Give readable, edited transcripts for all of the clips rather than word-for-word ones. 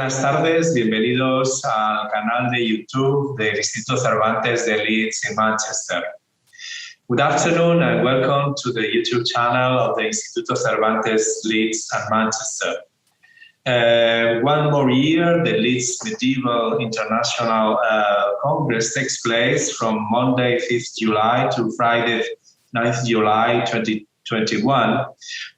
buenas tardes, bienvenidos al canal de YouTube del Instituto Cervantes de Leeds in Manchester. Good afternoon and welcome to the YouTube channel of the Instituto Cervantes Leeds and Manchester. One more year, the Leeds Medieval International Congress takes place from Monday 5th July to Friday 9th July 2021,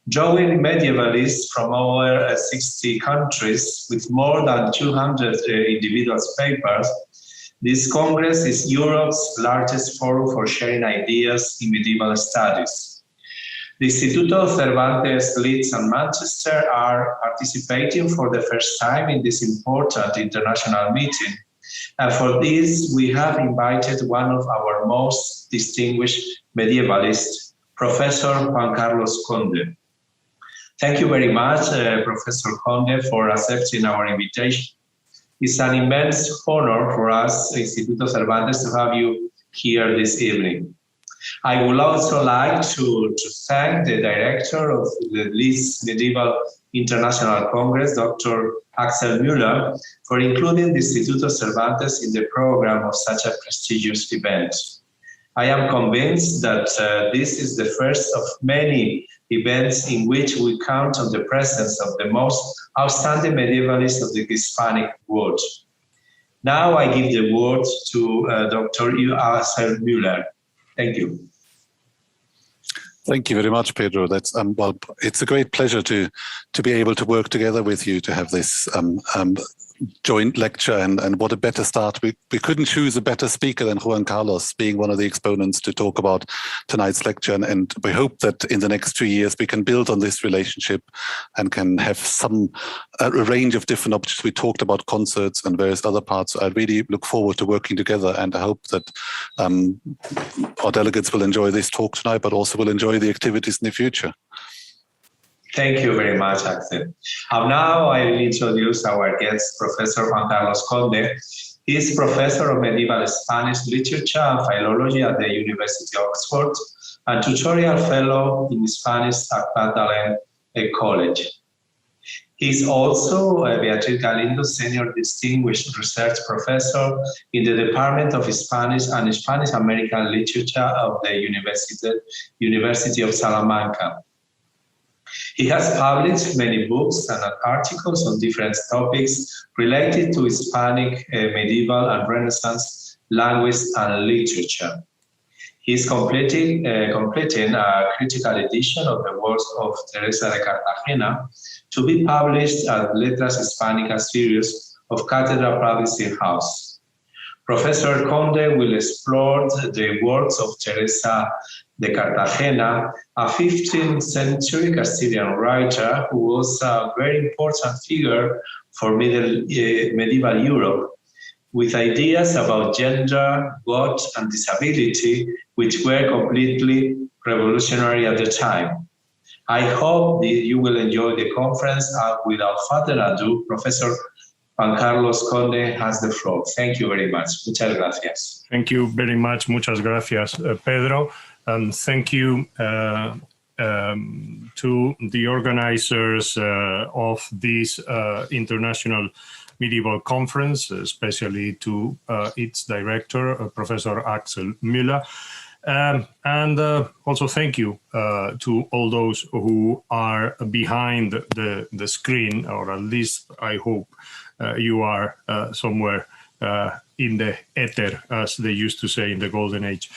drawing medievalists from over 60 countries with more than 200 individual papers. This Congress is Europe's largest forum for sharing ideas in medieval studies. The Instituto Cervantes, Leeds and Manchester are participating for the first time in this important international meeting. And for this, we have invited one of our most distinguished medievalists, Professor Juan-Carlos Conde. Thank you very much, Professor Conde, for accepting our invitation. It's an immense honor for us, Instituto Cervantes, to have you here this evening. I would also like to thank the director of the Leeds Medieval International Congress, Dr. Axel Müller, for including the Instituto Cervantes in the program of such a prestigious event. I am convinced that this is the first of many events in which we count on the presence of the most outstanding medievalists of the Hispanic world. Now I give the word to Dr. Axel Müller. Thank you. Thank you very much, Pedro. That's well, it's a great pleasure to be able to work together with you to have this joint lecture, and what a better start. We couldn't choose a better speaker than Juan Carlos, being one of the exponents to talk about tonight's lecture, and we hope that in the next 2 years we can build on this relationship and can have a range of different options. We talked about concerts and various other parts. I really look forward to working together, and I hope that our delegates will enjoy this talk tonight, but also will enjoy the activities in the future. Thank you very much, Axel. Now I will introduce our guest, Professor Juan-Carlos Conde. He is Professor of Medieval Spanish Literature and Philology at the University of Oxford and Tutorial Fellow in Spanish at Magdalen College. He is also Beatriz Galindo Senior Distinguished Research Professor in the Department of Spanish and Spanish American Literature of the University of Salamanca. He has published many books and articles on different topics related to Hispanic, medieval and Renaissance language and literature. He is completing a critical edition of the works of Teresa de Cartagena to be published as Letras Hispánicas series of Cathedral Publishing House. Professor Conde will explore the works of Teresa de Cartagena, a 15th century Castilian writer who was a very important figure for medieval Europe, with ideas about gender, God, and disability, which were completely revolutionary at the time. I hope that you will enjoy the conference. Without further ado, Professor Juan-Carlos Conde has the floor. Thank you very much. Muchas gracias. Thank you very much. Muchas gracias, Pedro. And thank you to the organizers of this international medieval conference, especially to its director, Professor Axel Müller. And also thank you to all those who are behind the screen, or at least I hope you are somewhere in the ether, as they used to say in the golden age.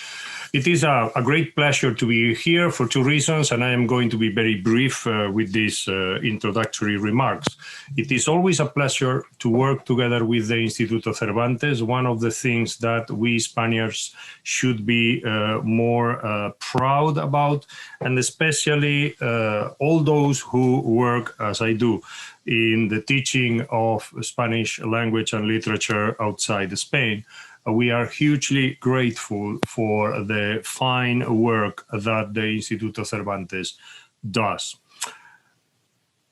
It is a great pleasure to be here for two reasons, and I am going to be very brief with these introductory remarks. It is always a pleasure to work together with the Instituto Cervantes. One of the things that we Spaniards should be more proud about, and especially all those who work, as I do, in the teaching of Spanish language and literature outside Spain. We are hugely grateful for the fine work that the Instituto Cervantes does.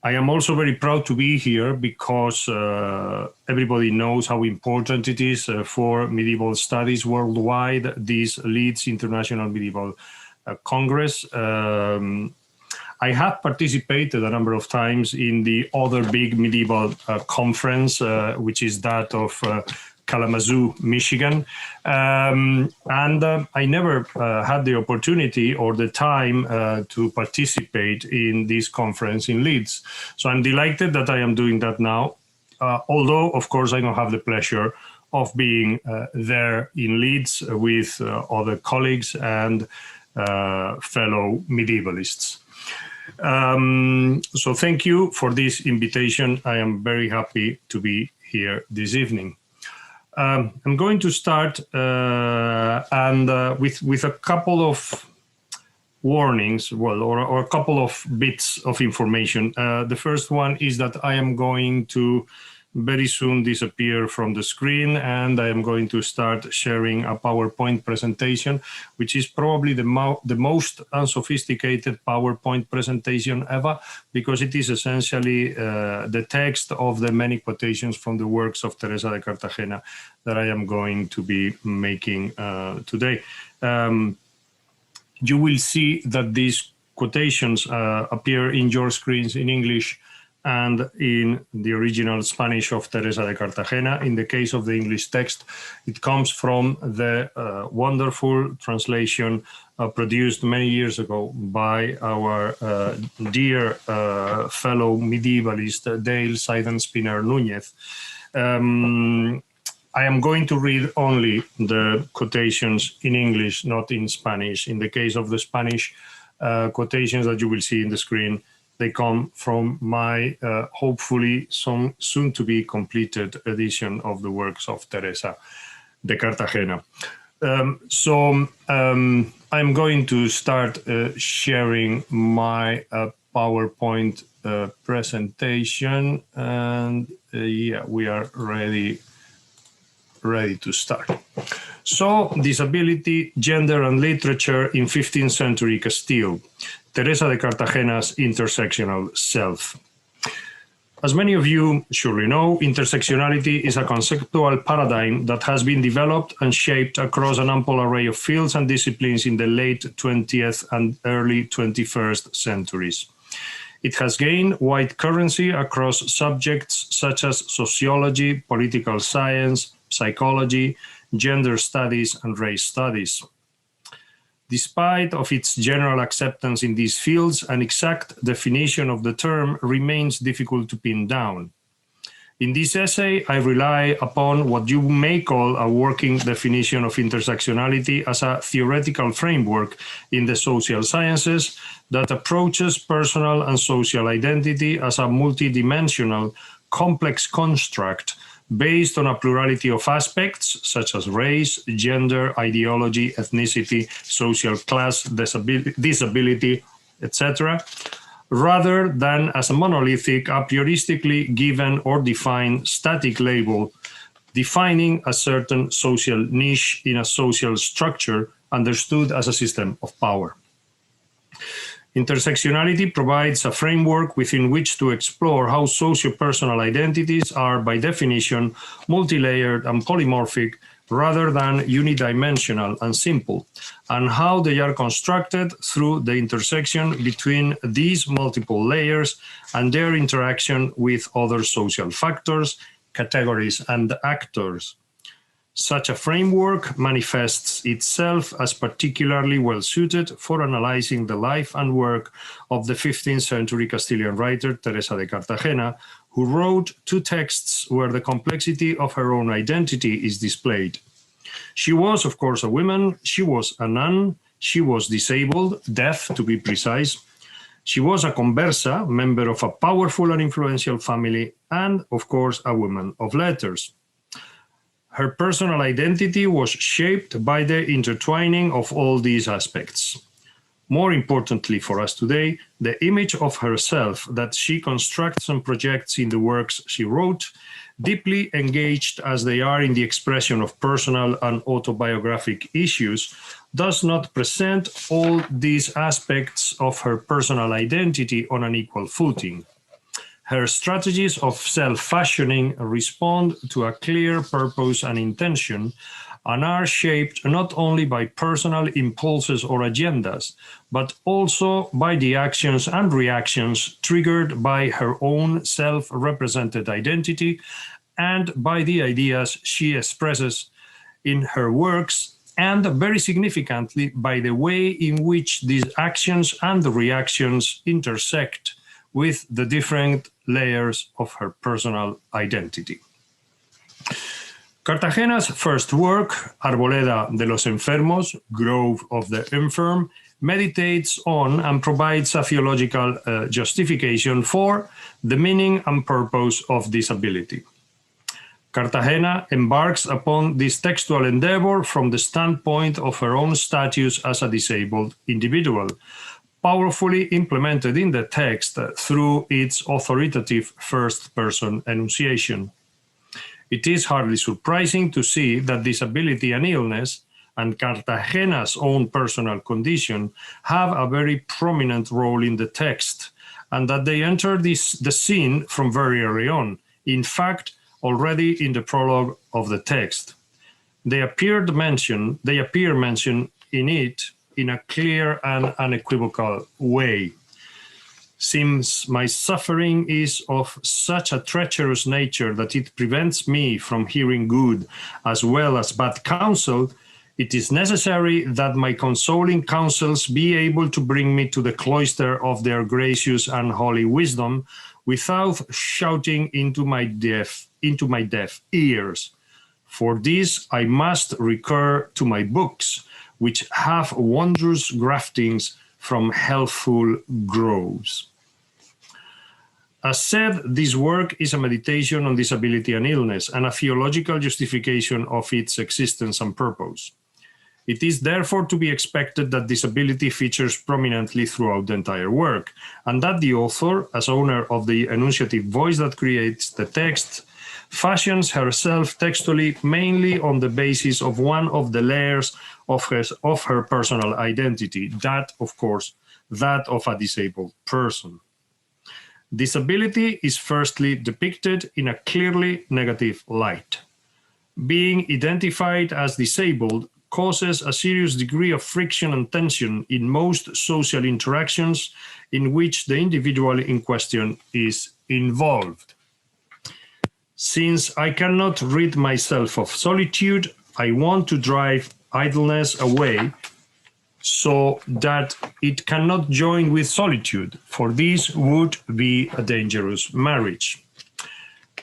I am also very proud to be here because everybody knows how important it is for medieval studies worldwide, this Leeds International Medieval Congress. I have participated a number of times in the other big medieval conference, which is that of Kalamazoo, Michigan. And I never had the opportunity or the time to participate in this conference in Leeds. So I'm delighted that I am doing that now, although, of course, I don't have the pleasure of being there in Leeds with other colleagues and fellow medievalists. So thank you for this invitation. I am very happy to be here this evening. I'm going to start with a couple of warnings, well, or a couple of bits of information. The first one is that I am going to very soon disappear from the screen, and I am going to start sharing a PowerPoint presentation, which is probably the most unsophisticated PowerPoint presentation ever, because it is essentially the text of the many quotations from the works of Teresa de Cartagena that I am going to be making today. You will see that these quotations appear in your screens in English and in the original Spanish of Teresa de Cartagena. In the case of the English text, it comes from the wonderful translation produced many years ago by our dear fellow medievalist Dale Seidenspinner Núñez. I am going to read only the quotations in English, not in Spanish. In the case of the Spanish quotations that you will see in the screen, they come from my hopefully soon to be completed edition of the works of Teresa de Cartagena. I'm going to start sharing my PowerPoint presentation, and yeah, we are ready to start. So, disability, gender and literature in 15th century Castile. Teresa de Cartagena's intersectional self. As many of you surely know, intersectionality is a conceptual paradigm that has been developed and shaped across an ample array of fields and disciplines in the late 20th and early 21st centuries. It has gained wide currency across subjects such as sociology, political science, psychology, gender studies, and race studies. Despite of its general acceptance in these fields, an exact definition of the term remains difficult to pin down. In this essay, I rely upon what you may call a working definition of intersectionality as a theoretical framework in the social sciences that approaches personal and social identity as a multidimensional, complex construct based on a plurality of aspects such as race, gender, ideology, ethnicity, social class, disability, etc., rather than as a monolithic, a prioristically given or defined static label defining a certain social niche in a social structure understood as a system of power. Intersectionality provides a framework within which to explore how socio-personal identities are, by definition, multi-layered and polymorphic rather than unidimensional and simple, and how they are constructed through the intersection between these multiple layers and their interaction with other social factors, categories, and actors. Such a framework manifests itself as particularly well-suited for analyzing the life and work of the 15th century Castilian writer Teresa de Cartagena, who wrote two texts where the complexity of her own identity is displayed. She was, of course, a woman, she was a nun, she was disabled, deaf to be precise, she was a conversa, member of a powerful and influential family, and, of course, a woman of letters. Her personal identity was shaped by the intertwining of all these aspects. More importantly for us today, the image of herself that she constructs and projects in the works she wrote, deeply engaged as they are in the expression of personal and autobiographic issues, does not present all these aspects of her personal identity on an equal footing. Her strategies of self-fashioning respond to a clear purpose and intention, and are shaped not only by personal impulses or agendas, but also by the actions and reactions triggered by her own self-represented identity and by the ideas she expresses in her works, and very significantly by the way in which these actions and reactions intersect with the different layers of her personal identity. Cartagena's first work, Arboleda de los Enfermos, Grove of the Infirm, meditates on and provides a theological justification for the meaning and purpose of disability. Cartagena embarks upon this textual endeavor from the standpoint of her own status as a disabled individual, powerfully implemented in the text through its authoritative first-person enunciation. It is hardly surprising to see that disability and illness, and Cartagena's own personal condition, have a very prominent role in the text, and that they enter the scene from very early on. In fact, already in the prologue of the text. They appear mentioned in it in a clear and unequivocal way. Since my suffering is of such a treacherous nature that it prevents me from hearing good as well as bad counsel, it is necessary that my consoling counsels be able to bring me to the cloister of their gracious and holy wisdom without shouting into my deaf ears. For this I must recur to my books, which have wondrous graftings from healthful groves. As said, this work is a meditation on disability and illness and a theological justification of its existence and purpose. It is therefore to be expected that disability features prominently throughout the entire work, and that the author, as owner of the enunciative voice that creates the text, fashions herself textually mainly on the basis of one of the layers of her personal identity, that, of course, that of a disabled person. Disability is firstly depicted in a clearly negative light. Being identified as disabled causes a serious degree of friction and tension in most social interactions in which the individual in question is involved. Since I cannot rid myself of solitude, I want to drive idleness away so that it cannot join with solitude, for this would be a dangerous marriage.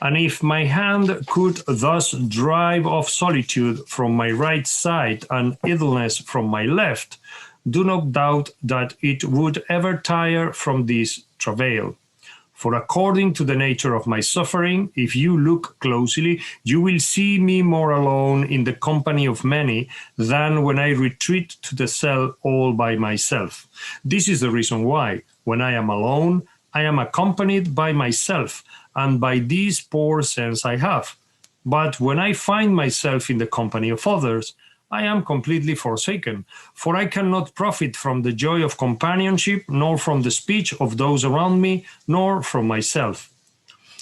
And if my hand could thus drive off solitude from my right side and idleness from my left, do not doubt that it would ever tire from this travail. For according to the nature of my suffering, if you look closely, you will see me more alone in the company of many than when I retreat to the cell all by myself. This is the reason why, when I am alone, I am accompanied by myself, and by this poor sense I have. But when I find myself in the company of others, I am completely forsaken, for I cannot profit from the joy of companionship, nor from the speech of those around me, nor from myself.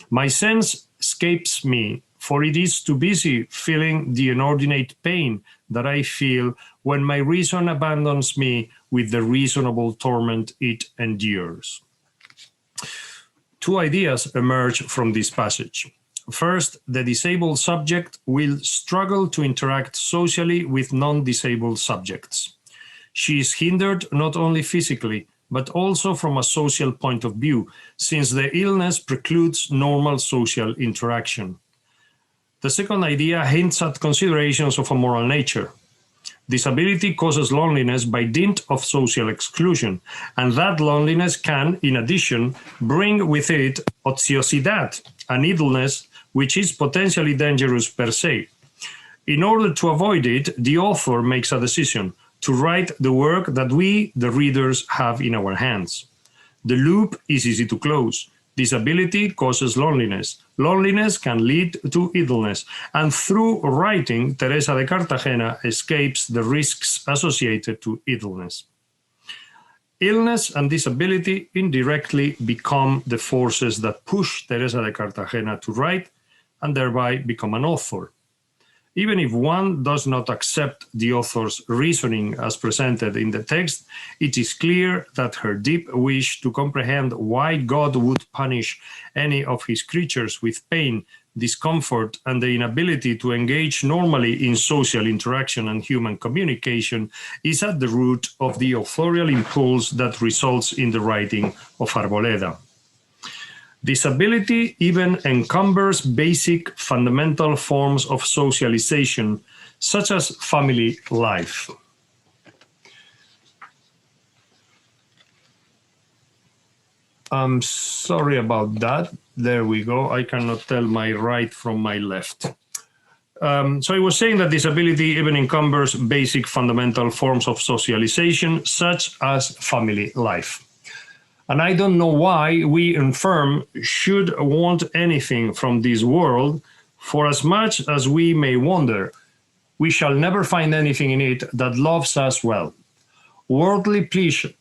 My sense escapes me, for it is too busy feeling the inordinate pain that I feel when my reason abandons me with the reasonable torment it endures. Two ideas emerge from this passage. First, the disabled subject will struggle to interact socially with non-disabled subjects. She is hindered not only physically, but also from a social point of view, since the illness precludes normal social interaction. The second idea hints at considerations of a moral nature. Disability causes loneliness by dint of social exclusion, and that loneliness can, in addition, bring with it ociosidad, an idleness which is potentially dangerous per se. In order to avoid it, the author makes a decision to write the work that we, the readers, have in our hands. The loop is easy to close. Disability causes loneliness. Loneliness can lead to idleness, and through writing, Teresa de Cartagena escapes the risks associated to idleness. Illness and disability indirectly become the forces that push Teresa de Cartagena to write and thereby become an author. Even if one does not accept the author's reasoning as presented in the text, it is clear that her deep wish to comprehend why God would punish any of his creatures with pain, discomfort, and the inability to engage normally in social interaction and human communication is at the root of the authorial impulse that results in the writing of Arboleda. Disability even encumbers basic fundamental forms of socialization, such as family life. I'm sorry about that. There we go. I cannot tell my right from my left. So I was saying that disability even encumbers basic fundamental forms of socialization, such as family life. And I don't know why we infirm should want anything from this world, for as much as we may wonder, we shall never find anything in it that loves us well. Worldly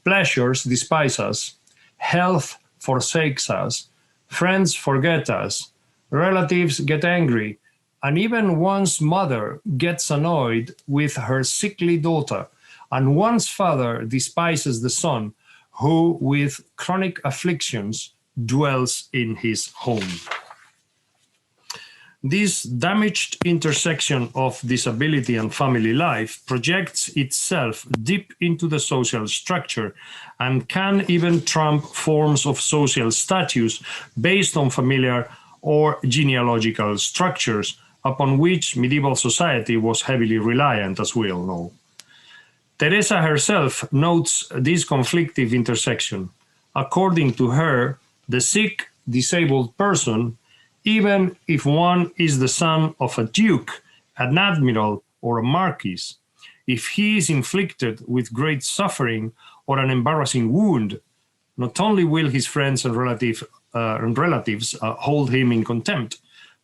pleasures despise us, health forsakes us, friends forget us, relatives get angry, and even one's mother gets annoyed with her sickly daughter, and one's father despises the son who, with chronic afflictions, dwells in his home. This damaged intersection of disability and family life projects itself deep into the social structure and can even trump forms of social status based on familiar or genealogical structures upon which medieval society was heavily reliant, as we all know. Teresa herself notes this conflictive intersection. According to her, the sick, disabled person, even if one is the son of a duke, an admiral, or a marquis, if he is inflicted with great suffering or an embarrassing wound, not only will his friends and relatives hold him in contempt,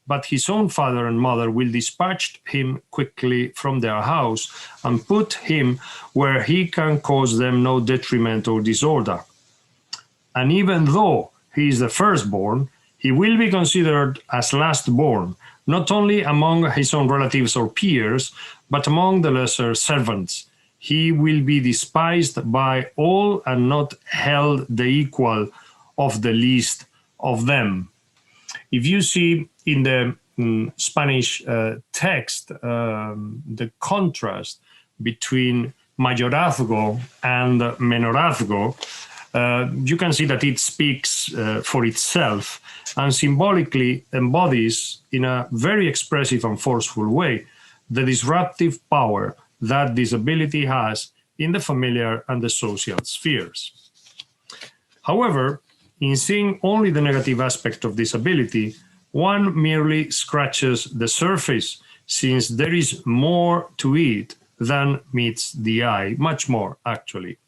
but his own father and mother will dispatch him quickly from their house and put him where he can cause them no detriment or disorder. And even though he is the firstborn, he will be considered as lastborn, not only among his own relatives or peers, but among the lesser servants. He will be despised by all and not held the equal of the least of them. If you see in the Spanish text the contrast between mayorazgo and menorazgo, you can see that it speaks for itself and symbolically embodies in a very expressive and forceful way the disruptive power that disability has in the familiar and the social spheres. However, in seeing only the negative aspect of disability, one merely scratches the surface, since there is more to it than meets the eye, much more actually.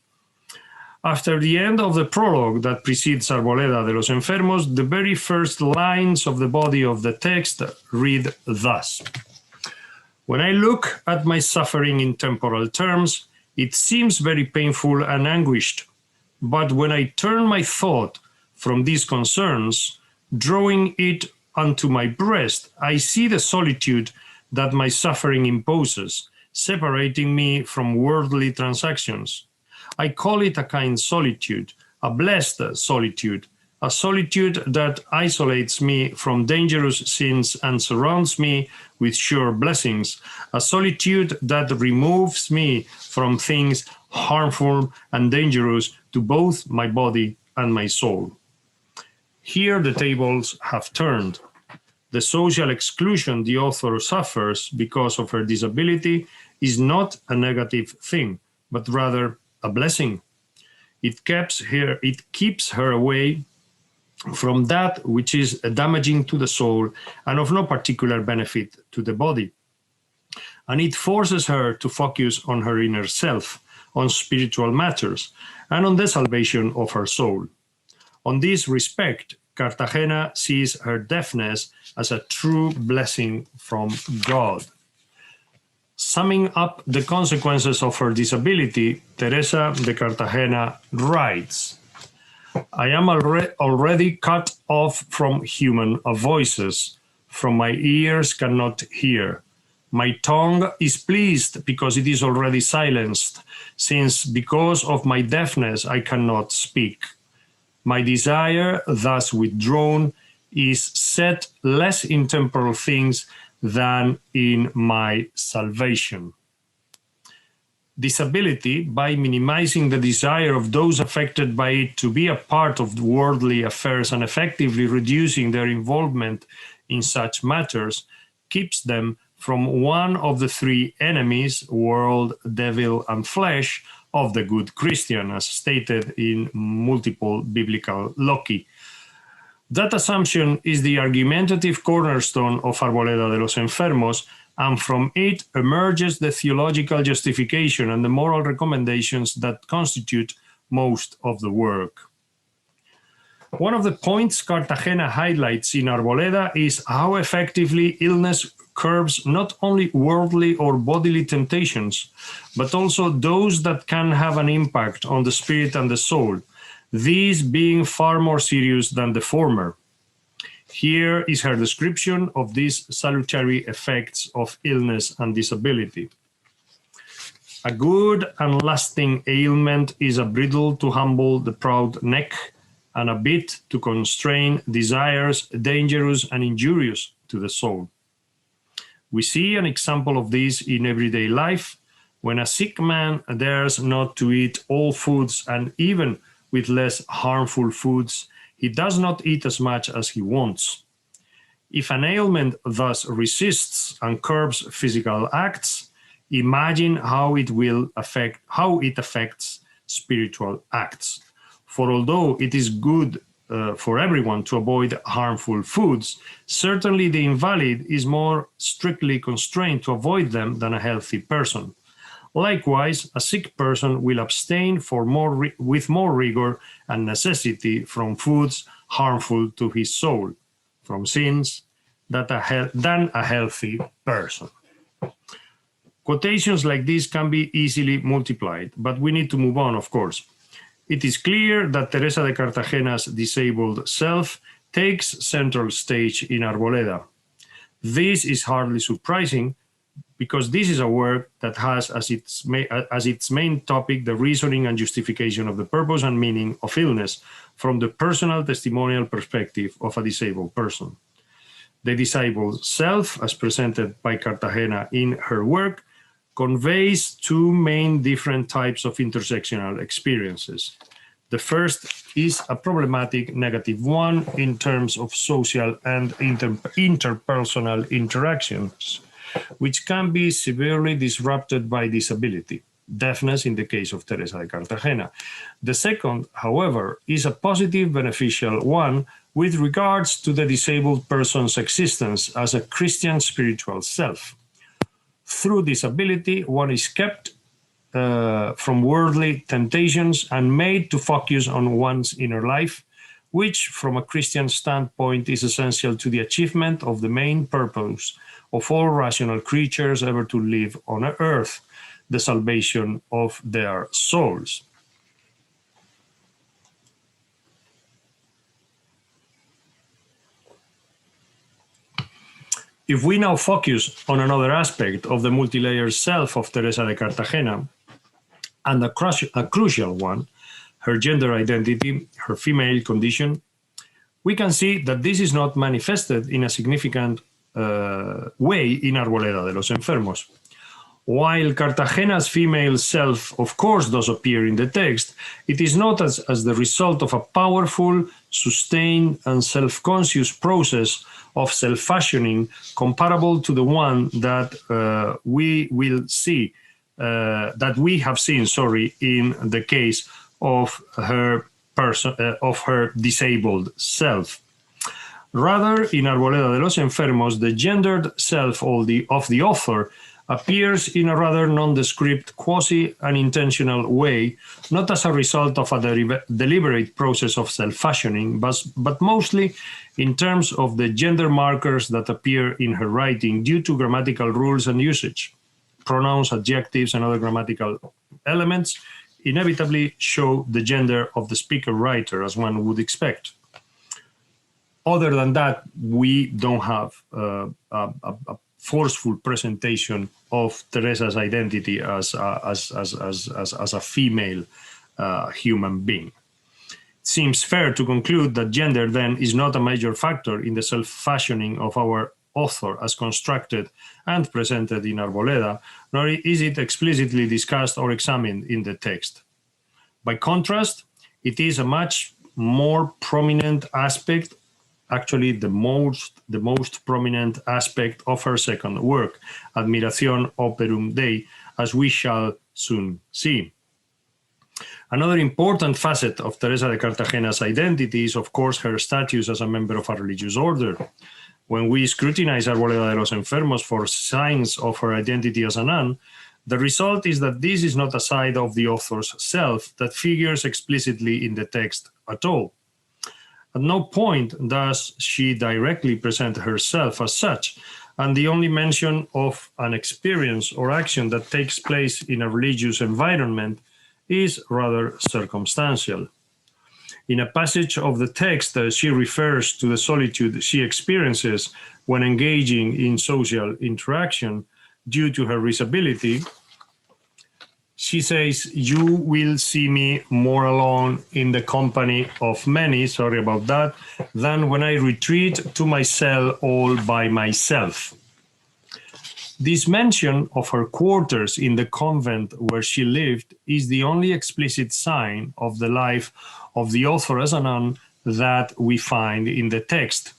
After the end of the prologue that precedes Arboleda de los Enfermos, the very first lines of the body of the text read thus: "When I look at my suffering in temporal terms, it seems very painful and anguished. But when I turn my thought from these concerns, drawing it unto my breast, I see the solitude that my suffering imposes, separating me from worldly transactions. I call it a kind solitude, a blessed solitude, a solitude that isolates me from dangerous sins and surrounds me with sure blessings, a solitude that removes me from things harmful and dangerous to both my body and my soul." Here the tables have turned. The social exclusion the author suffers because of her disability is not a negative thing, but rather a blessing. It keeps her away from that which is damaging to the soul and of no particular benefit to the body. And it forces her to focus on her inner self, on spiritual matters, and on the salvation of her soul. On this respect, Cartagena sees her deafness as a true blessing from God. Summing up the consequences of her disability, Teresa de Cartagena writes, "I am already cut off from human voices, from my ears cannot hear. My tongue is pleased because it is already silenced, since because of my deafness I cannot speak. My desire, thus withdrawn, is set less in temporal things than in my salvation. Disability, by minimizing the desire of those affected by it to be a part of worldly affairs and effectively reducing their involvement in such matters, keeps them from one of the three enemies, world, devil, and flesh, of the good Christian, as stated in multiple biblical loci. That assumption is the argumentative cornerstone of Arboleda de los Enfermos, and from it emerges the theological justification and the moral recommendations that constitute most of the work. One of the points Cartagena highlights in Arboleda is how effectively illness curbs not only worldly or bodily temptations, but also those that can have an impact on the spirit and the soul, these being far more serious than the former. Here is her description of these salutary effects of illness and disability. A good and lasting ailment is a bridle to humble the proud neck, and a bit to constrain desires dangerous and injurious to the soul. We see an example of this in everyday life, when a sick man dares not to eat all foods, and even with less harmful foods, he does not eat as much as he wants. If an ailment thus resists and curbs physical acts, imagine how it affects spiritual acts. For although it is good for everyone to avoid harmful foods, certainly the invalid is more strictly constrained to avoid them than a healthy person. Likewise, a sick person will abstain with more rigor and necessity from foods harmful to his soul, from sins, than a healthy person. Quotations like this can be easily multiplied, but we need to move on, of course. It is clear that Teresa de Cartagena's disabled self takes central stage in Arboleda. This is hardly surprising, because this is a work that has as its main topic the reasoning and justification of the purpose and meaning of illness from the personal testimonial perspective of a disabled person. The disabled self, as presented by Cartagena in her work, conveys two main different types of intersectional experiences. The first is a problematic negative one in terms of social and interpersonal interactions, which can be severely disrupted by disability, deafness in the case of Teresa de Cartagena. The second, however, is a positive, beneficial one with regards to the disabled person's existence as a Christian spiritual self. Through disability, one is kept from worldly temptations and made to focus on one's inner life, which, from a Christian standpoint, is essential to the achievement of the main purpose of all rational creatures ever to live on earth, the salvation of their souls. If we now focus on another aspect of the multi-layered self of Teresa de Cartagena, and a crucial one, her gender identity, her female condition, we can see that this is not manifested in a significant way in Arboleda de los Enfermos. While Cartagena's female self, of course, does appear in the text, it is not as the result of a powerful, sustained, and self-conscious process of self-fashioning comparable to the one that we have seen, in the case of her disabled self. Rather, in Arboleda de los Enfermos, the gendered self of the author appears in a rather nondescript, quasi-unintentional way, not as a result of a deliberate process of self-fashioning, but mostly in terms of the gender markers that appear in her writing due to grammatical rules and usage. Pronouns, adjectives, and other grammatical elements inevitably show the gender of the speaker-writer, as one would expect. Other than that, we don't have a forceful presentation of Teresa's identity as a female human being. It seems fair to conclude that gender then is not a major factor in the self-fashioning of our author as constructed and presented in Arboleda, nor is it explicitly discussed or examined in the text. By contrast, it is a much more prominent aspect, actually the most prominent aspect of her second work, Admiración Operum Dei, as we shall soon see. Another important facet of Teresa de Cartagena's identity is, of course, her status as a member of a religious order. When we scrutinize Arboleda de los Enfermos for signs of her identity as a nun, the result is that this is not a side of the author's self that figures explicitly in the text at all. At no point does she directly present herself as such, and the only mention of an experience or action that takes place in a religious environment is rather circumstantial. In a passage of the text, she refers to the solitude she experiences when engaging in social interaction due to her disability. She says, "You will see me more alone in the company of many," sorry about that, "than when I retreat to my cell all by myself." This mention of her quarters in the convent where she lived is the only explicit sign of the life of the author as a nun that we find in the text.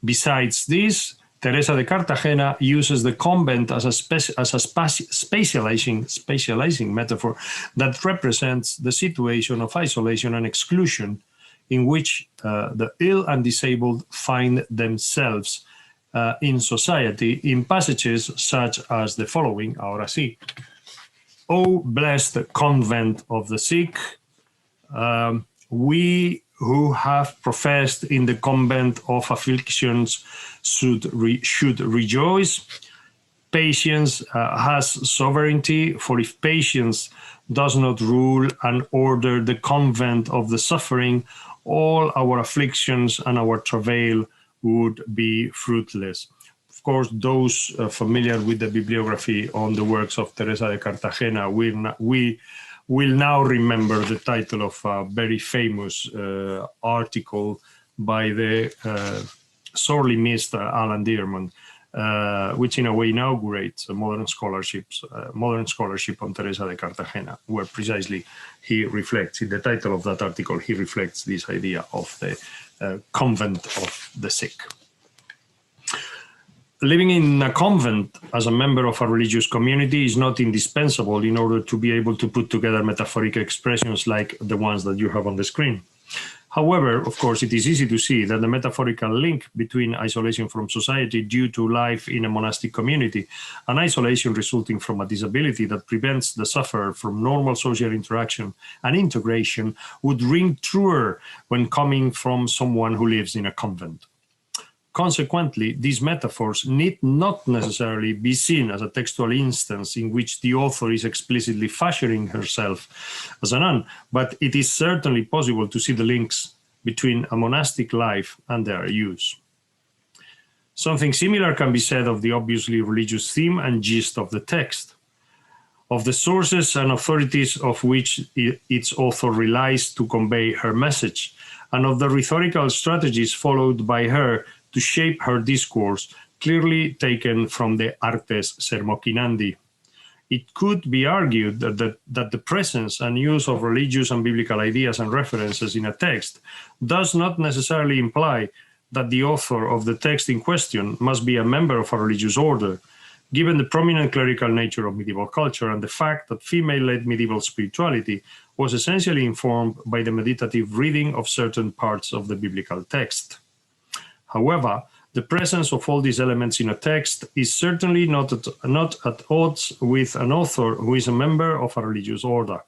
Besides this, Teresa de Cartagena uses the convent as a spatializing metaphor that represents the situation of isolation and exclusion in which the ill and disabled find themselves in society in passages such as the following, ahora sí. O blessed convent of the sick, we who have professed in the convent of afflictions should rejoice. Patience has sovereignty, for if patience does not rule and order the convent of the suffering, all our afflictions and our travail would be fruitless. Of course, those familiar with the bibliography on the works of Teresa de Cartagena will now remember the title of a very famous article by the sorely missed Alan Dearman, which in a way inaugurates a modern scholarship on Teresa de Cartagena, where precisely he reflects, in the title of that article, he reflects this idea of the convent of the sick. Living in a convent as a member of a religious community is not indispensable in order to be able to put together metaphoric expressions like the ones that you have on the screen. However, of course, it is easy to see that the metaphorical link between isolation from society due to life in a monastic community and isolation resulting from a disability that prevents the sufferer from normal social interaction and integration would ring truer when coming from someone who lives in a convent. Consequently, these metaphors need not necessarily be seen as a textual instance in which the author is explicitly fashioning herself as a nun, but it is certainly possible to see the links between a monastic life and their use. Something similar can be said of the obviously religious theme and gist of the text, of the sources and authorities of which its author relies to convey her message, and of the rhetorical strategies followed by her to shape her discourse, clearly taken from the Artes Sermocinandi. It could be argued that the presence and use of religious and biblical ideas and references in a text does not necessarily imply that the author of the text in question must be a member of a religious order, given the prominent clerical nature of medieval culture and the fact that female-led medieval spirituality was essentially informed by the meditative reading of certain parts of the biblical text. However, the presence of all these elements in a text is certainly not at odds with an author who is a member of a religious order.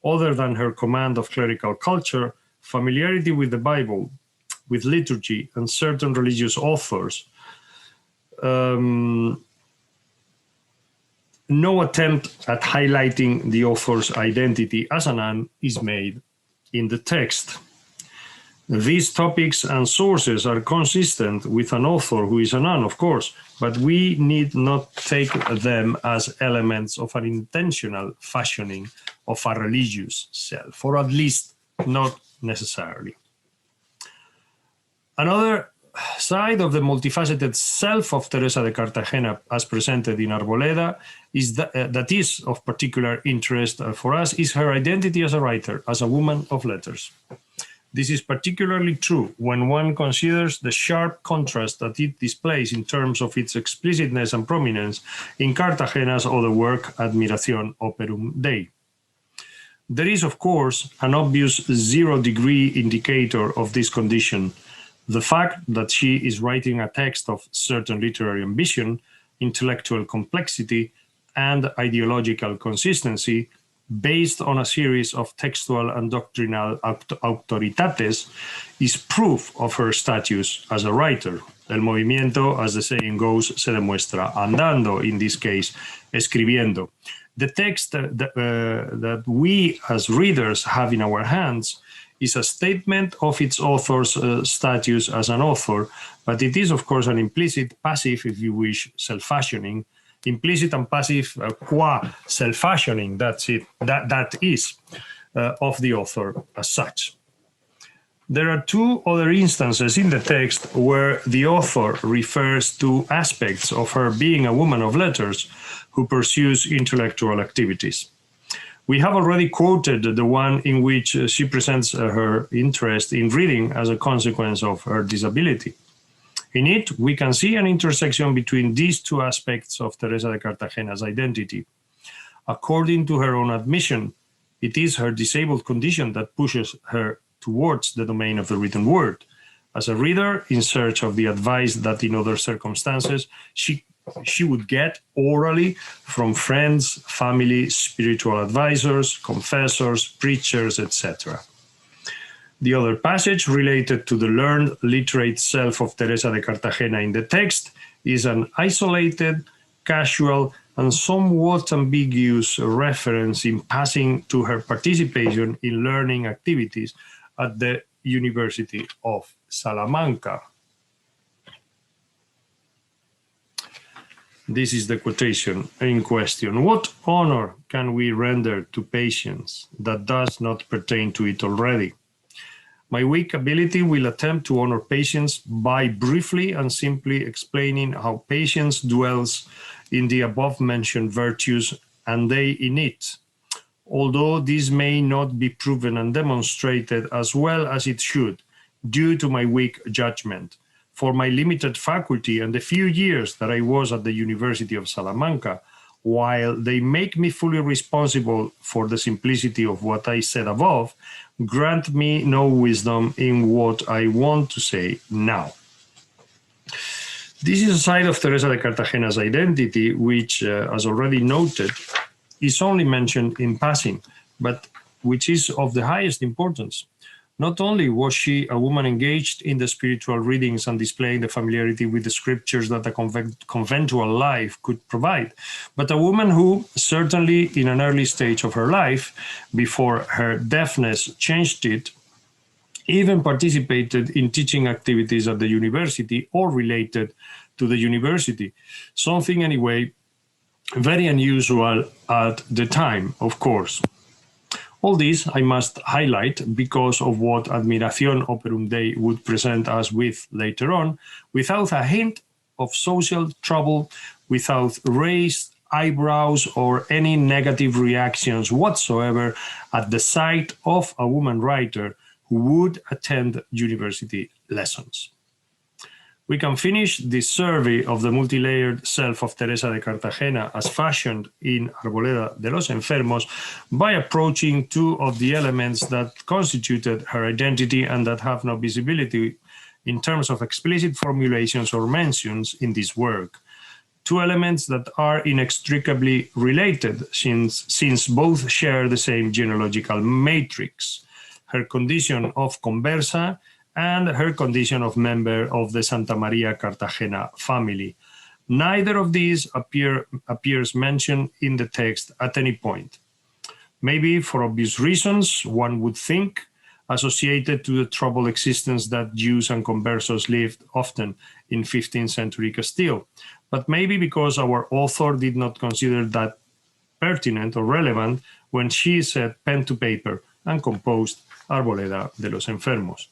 Other than her command of clerical culture, familiarity with the Bible, with liturgy, and certain religious authors, no attempt at highlighting the author's identity as a nun is made in the text. These topics and sources are consistent with an author who is a nun, of course, but we need not take them as elements of an intentional fashioning of a religious self, or at least not necessarily. Another side of the multifaceted self of Teresa de Cartagena, as presented in Arboleda, is that is of particular interest for us, is her identity as a writer, as a woman of letters. This is particularly true when one considers the sharp contrast that it displays in terms of its explicitness and prominence in Cartagena's other work, Admiración Operum Dei. There is, of course, an obvious zero-degree indicator of this condition, the fact that she is writing a text of certain literary ambition, intellectual complexity, and ideological consistency, based on a series of textual and doctrinal autoritates, is proof of her status as a writer. El movimiento, as the saying goes, se demuestra andando, in this case, escribiendo. The text that we as readers have in our hands is a statement of its author's status as an author, but it is, of course, an implicit, passive, if you wish, self-fashioning, implicit and passive qua self-fashioning, that is of the author as such. There are two other instances in the text where the author refers to aspects of her being a woman of letters who pursues intellectual activities. We have already quoted the one in which she presents her interest in reading as a consequence of her disability. In it, we can see an intersection between these two aspects of Teresa de Cartagena's identity. According to her own admission, it is her disabled condition that pushes her towards the domain of the written word. As a reader in search of the advice that in other circumstances she would get orally from friends, family, spiritual advisors, confessors, preachers, etc. The other passage related to the learned literate self of Teresa de Cartagena in the text is an isolated, casual, and somewhat ambiguous reference in passing to her participation in learning activities at the University of Salamanca. This is the quotation in question. What honor can we render to patience that does not pertain to it already? My weak ability will attempt to honor patience by briefly and simply explaining how patience dwells in the above-mentioned virtues and they in it, although this may not be proven and demonstrated as well as it should, due to my weak judgment. For my limited faculty and the few years that I was at the University of Salamanca, while they make me fully responsible for the simplicity of what I said above, grant me no wisdom in what I want to say now. This is a side of Teresa de Cartagena's identity, which, as already noted, is only mentioned in passing, but which is of the highest importance. Not only was she a woman engaged in the spiritual readings and displaying the familiarity with the scriptures that a conventual life could provide, but a woman who, certainly in an early stage of her life, before her deafness changed it, even participated in teaching activities at the university or related to the university. Something, anyway, very unusual at the time, of course. All this I must highlight because of what Admiración Operum Dei would present us with later on, without a hint of social trouble, without raised eyebrows or any negative reactions whatsoever at the sight of a woman writer who would attend university lessons. We can finish this survey of the multi-layered self of Teresa de Cartagena as fashioned in Arboleda de los Enfermos by approaching two of the elements that constituted her identity and that have no visibility in terms of explicit formulations or mentions in this work. Two elements that are inextricably related since both share the same genealogical matrix, her condition of conversa and her condition of member of the Santa Maria Cartagena family. Neither of these appears mentioned in the text at any point. Maybe for obvious reasons, one would think, associated to the troubled existence that Jews and conversos lived often in 15th century Castile, but maybe because our author did not consider that pertinent or relevant when she set pen to paper and composed Arboleda de los Enfermos.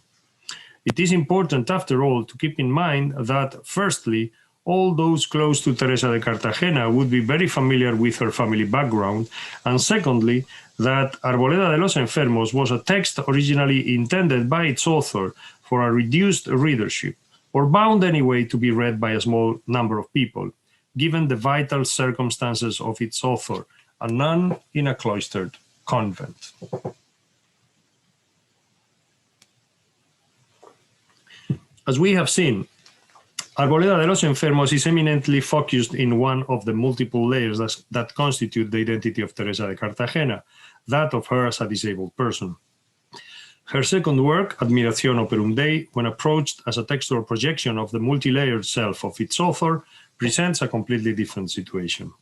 It is important, after all, to keep in mind that, firstly, all those close to Teresa de Cartagena would be very familiar with her family background, and secondly, that Arboleda de los Enfermos was a text originally intended by its author for a reduced readership, or bound anyway to be read by a small number of people, given the vital circumstances of its author, a nun in a cloistered convent. As we have seen, Arboleda de los Enfermos is eminently focused in one of the multiple layers that constitute the identity of Teresa de Cartagena, that of her as a disabled person. Her second work, Admiración Operum Dei, when approached as a textual projection of the multi-layered self of its author, presents a completely different situation.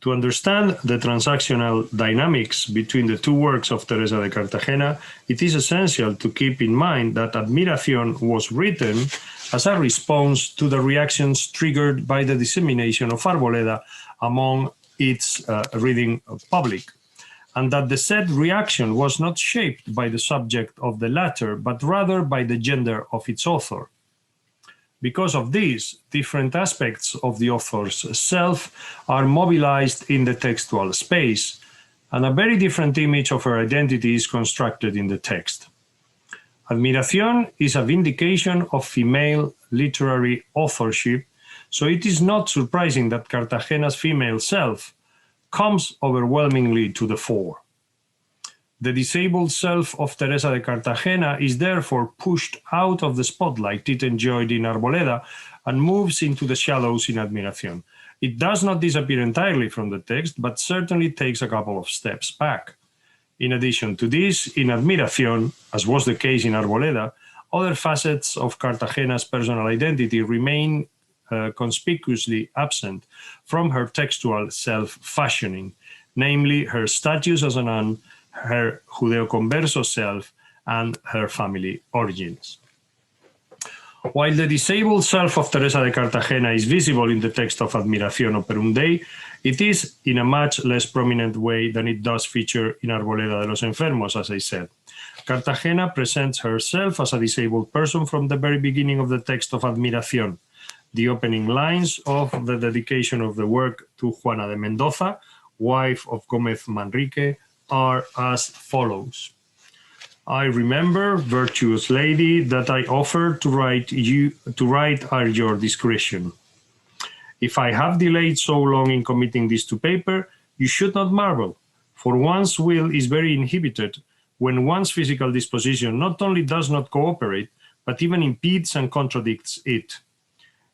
To understand the transactional dynamics between the two works of Teresa de Cartagena, it is essential to keep in mind that Admiración was written as a response to the reactions triggered by the dissemination of Arboleda among its reading public, and that the said reaction was not shaped by the subject of the latter, but rather by the gender of its author. Because of this, different aspects of the author's self are mobilized in the textual space, and a very different image of her identity is constructed in the text. Admiración is a vindication of female literary authorship, so it is not surprising that Cartagena's female self comes overwhelmingly to the fore. The disabled self of Teresa de Cartagena is therefore pushed out of the spotlight it enjoyed in Arboleda and moves into the shadows in Admiración. It does not disappear entirely from the text, but certainly takes a couple of steps back. In addition to this, in Admiración, as was the case in Arboleda, other facets of Cartagena's personal identity remain conspicuously absent from her textual self-fashioning, namely her status as a nun, her Judeo-converso self, and her family origins. While the disabled self of Teresa de Cartagena is visible in the text of Admiración Operum Dei, it is in a much less prominent way than it does feature in Arboleda de los Enfermos, as I said. Cartagena presents herself as a disabled person from the very beginning of the text of Admiración. The opening lines of the dedication of the work to Juana de Mendoza, wife of Gómez Manrique, are as follows. I remember, virtuous lady, that I offered to write at your discretion. If I have delayed so long in committing this to paper, you should not marvel, for one's will is very inhibited when one's physical disposition not only does not cooperate, but even impedes and contradicts it.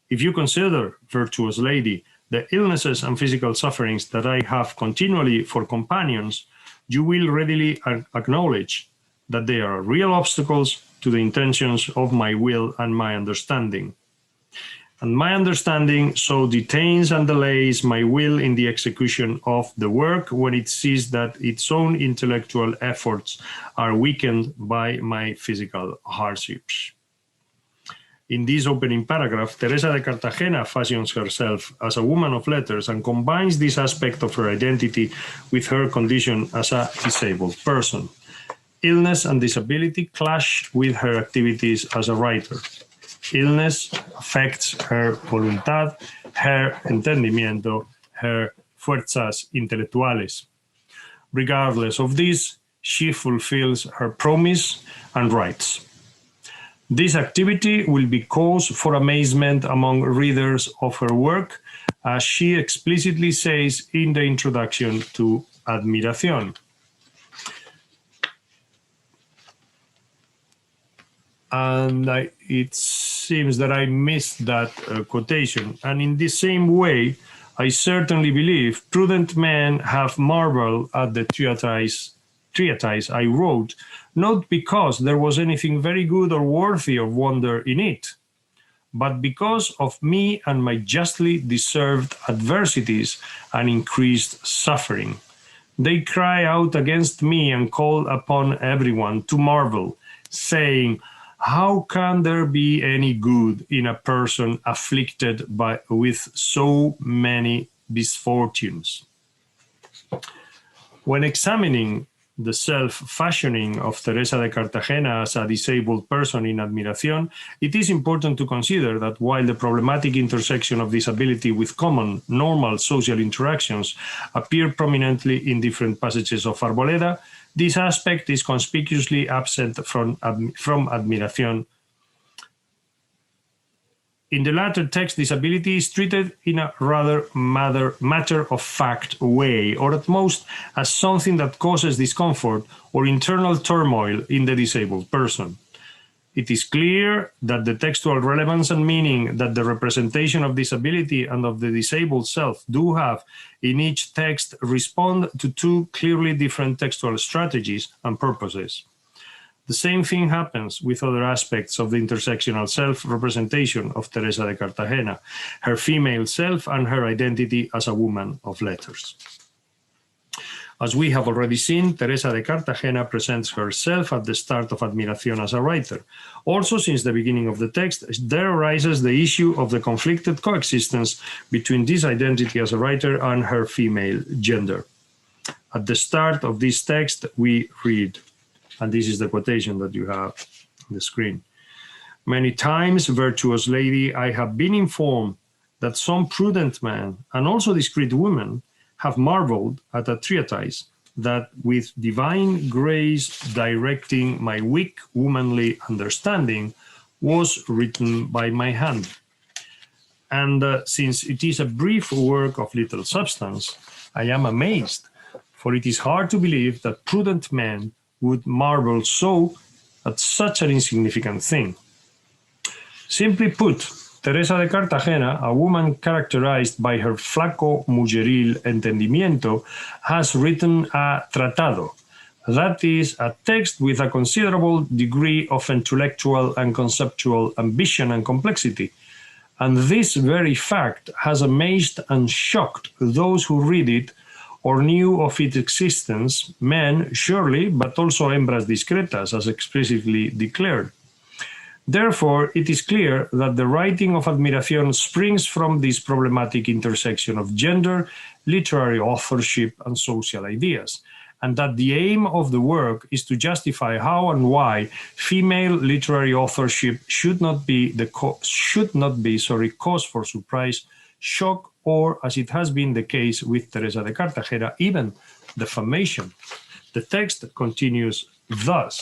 If you consider, virtuous lady, the illnesses and physical sufferings that I have continually for companions, you will readily acknowledge that they are real obstacles to the intentions of my will and my understanding. And my understanding so detains and delays my will in the execution of the work when it sees that its own intellectual efforts are weakened by my physical hardships. In this opening paragraph, Teresa de Cartagena fashions herself as a woman of letters and combines this aspect of her identity with her condition as a disabled person. Illness and disability clash with her activities as a writer. Illness affects her voluntad, her entendimiento, her fuerzas intelectuales. Regardless of this, she fulfills her promise and writes. This activity will be cause for amazement among readers of her work, as she explicitly says in the introduction to Admiración. And it seems that I missed that quotation. And in the same way, I certainly believe prudent men have marveled at the treatise I wrote, not because there was anything very good or worthy of wonder in it, but because of me and my justly deserved adversities and increased suffering. They cry out against me and call upon everyone to marvel, saying, how can there be any good in a person afflicted with so many misfortunes? When examining the self-fashioning of Teresa de Cartagena as a disabled person in Admiración, it is important to consider that while the problematic intersection of disability with common, normal social interactions appear prominently in different passages of Arboleda, this aspect is conspicuously absent from Admiración. In the latter text, disability is treated in a rather matter-of-fact way, or at most as something that causes discomfort or internal turmoil in the disabled person. It is clear that the textual relevance and meaning that the representation of disability and of the disabled self do have in each text respond to two clearly different textual strategies and purposes. The same thing happens with other aspects of the intersectional self-representation of Teresa de Cartagena, her female self and her identity as a woman of letters. As we have already seen, Teresa de Cartagena presents herself at the start of Admiración as a writer. Also, since the beginning of the text, there arises the issue of the conflicted coexistence between this identity as a writer and her female gender. At the start of this text, we read, and this is the quotation that you have on the screen. Many times, virtuous lady, I have been informed that some prudent man and also discreet women have marveled at a treatise that with divine grace directing my weak womanly understanding was written by my hand. And since it is a brief work of little substance, I am amazed, for it is hard to believe that prudent men would marvel so at such an insignificant thing. Simply put, Teresa de Cartagena, a woman characterized by her flaco mujeril entendimiento, has written a tratado, that is, a text with a considerable degree of intellectual and conceptual ambition and complexity. And this very fact has amazed and shocked those who read it or knew of its existence, men, surely, but also hembras discretas, as explicitly declared. Therefore, it is clear that the writing of Admiración springs from this problematic intersection of gender, literary authorship, and social ideas, and that the aim of the work is to justify how and why female literary authorship should not be cause for surprise, shock, or, as it has been the case with Teresa de Cartagena, even defamation. The text continues thus.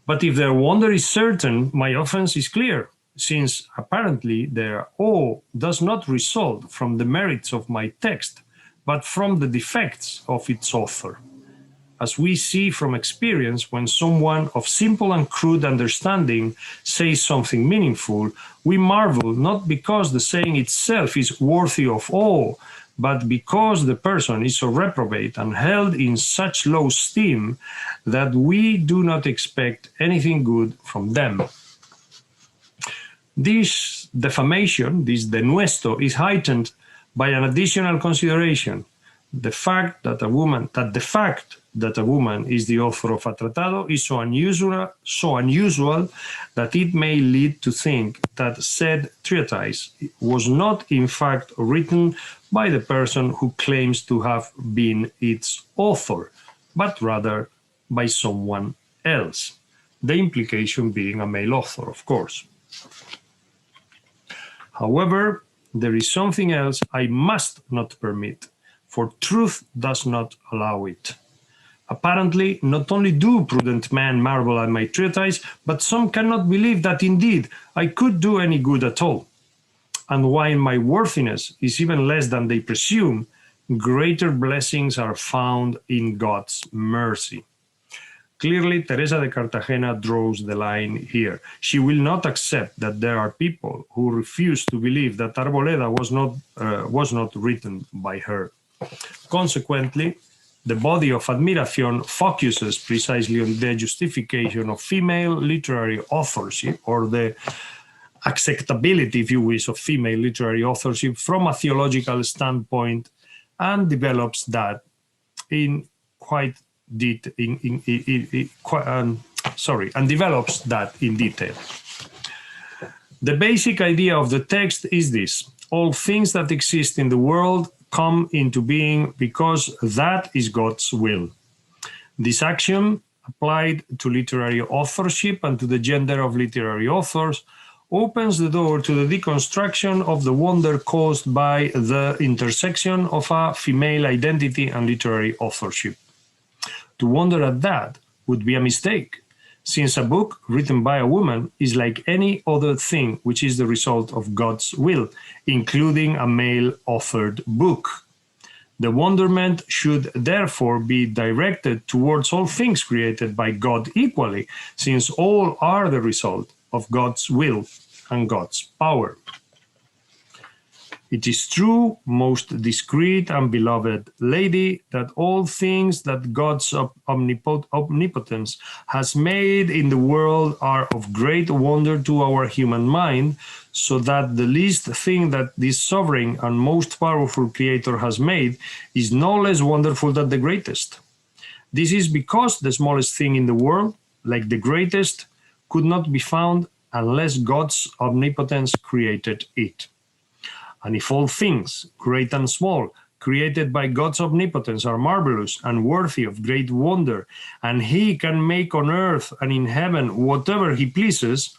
But if their wonder is certain, my offense is clear, since apparently their awe does not result from the merits of my text, but from the defects of its author. As we see from experience, when someone of simple and crude understanding says something meaningful, we marvel not because the saying itself is worthy of awe, but because the person is so reprobate and held in such low esteem that we do not expect anything good from them. This defamation, this denuesto, is heightened by an additional consideration: the fact that a woman is the author of a tratado is so unusual that it may lead to think that said treatise was not in fact written by the person who claims to have been its author, but rather by someone else. The implication being a male author, of course. However, there is something else I must not permit, for truth does not allow it. Apparently, not only do prudent men marvel at my treatise, but some cannot believe that indeed I could do any good at all. And while my worthiness is even less than they presume, greater blessings are found in God's mercy. Clearly, Teresa de Cartagena draws the line here. She will not accept that there are people who refuse to believe that Arboleda was not written by her. Consequently, the body of Admiración focuses precisely on the justification of female literary authorship, or the acceptability, if you wish, of female literary authorship from a theological standpoint, and develops that and develops that in detail. The basic idea of the text is this: all things that exist in the world come into being because that is God's will. This axiom, applied to literary authorship and to the gender of literary authors, opens the door to the deconstruction of the wonder caused by the intersection of a female identity and literary authorship. To wonder at that would be a mistake, since a book written by a woman is like any other thing which is the result of God's will, including a male-authored book. The wonderment should therefore be directed towards all things created by God equally, since all are the result of God's will and God's power. It is true, most discreet and beloved lady, that all things that God's omnipotence has made in the world are of great wonder to our human mind, so that the least thing that this sovereign and most powerful Creator has made is no less wonderful than the greatest. This is because the smallest thing in the world, like the greatest, could not be found unless God's omnipotence created it. And if all things, great and small, created by God's omnipotence are marvelous and worthy of great wonder, and He can make on earth and in heaven whatever He pleases,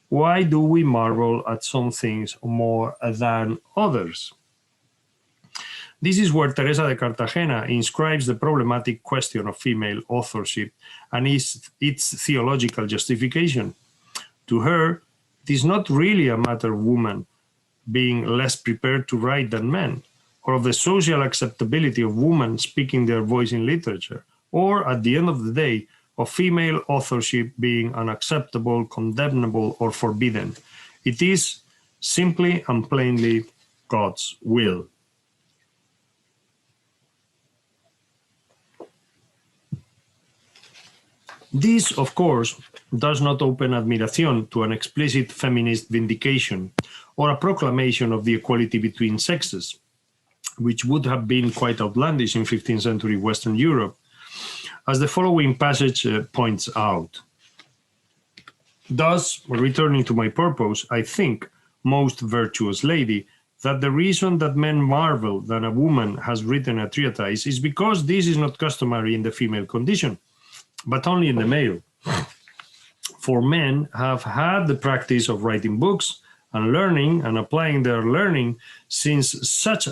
why do we marvel at some things more than others? This is where Teresa de Cartagena inscribes the problematic question of female authorship and its theological justification. To her, it is not really a matter of women being less prepared to write than men, or of the social acceptability of women speaking their voice in literature, or, at the end of the day, of female authorship being unacceptable, condemnable, or forbidden. It is simply and plainly God's will. This, of course, does not open admiration to an explicit feminist vindication or a proclamation of the equality between sexes, which would have been quite outlandish in 15th century Western Europe, as the following passage points out. Thus, returning to my purpose, I think, most virtuous lady, that the reason that men marvel that a woman has written a treatise is because this is not customary in the female condition, but only in the male. For men have had the practice of writing books and learning and applying their learning since such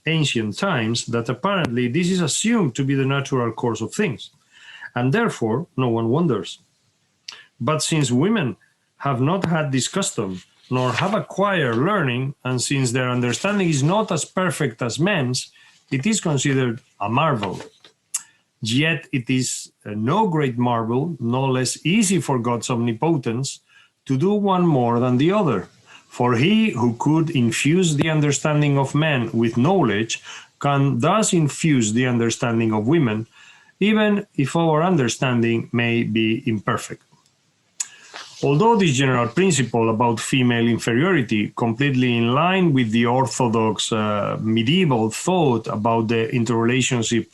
ancient times that apparently this is assumed to be the natural course of things, and therefore no one wonders. But since women have not had this custom, nor have acquired learning, and since their understanding is not as perfect as men's, it is considered a marvel. Yet it is no great marvel, no less easy for God's omnipotence to do one more than the other. For He who could infuse the understanding of men with knowledge can thus infuse the understanding of women, even if our understanding may be imperfect. Although this general principle about female inferiority, completely in line with the orthodox medieval thought about the interrelationship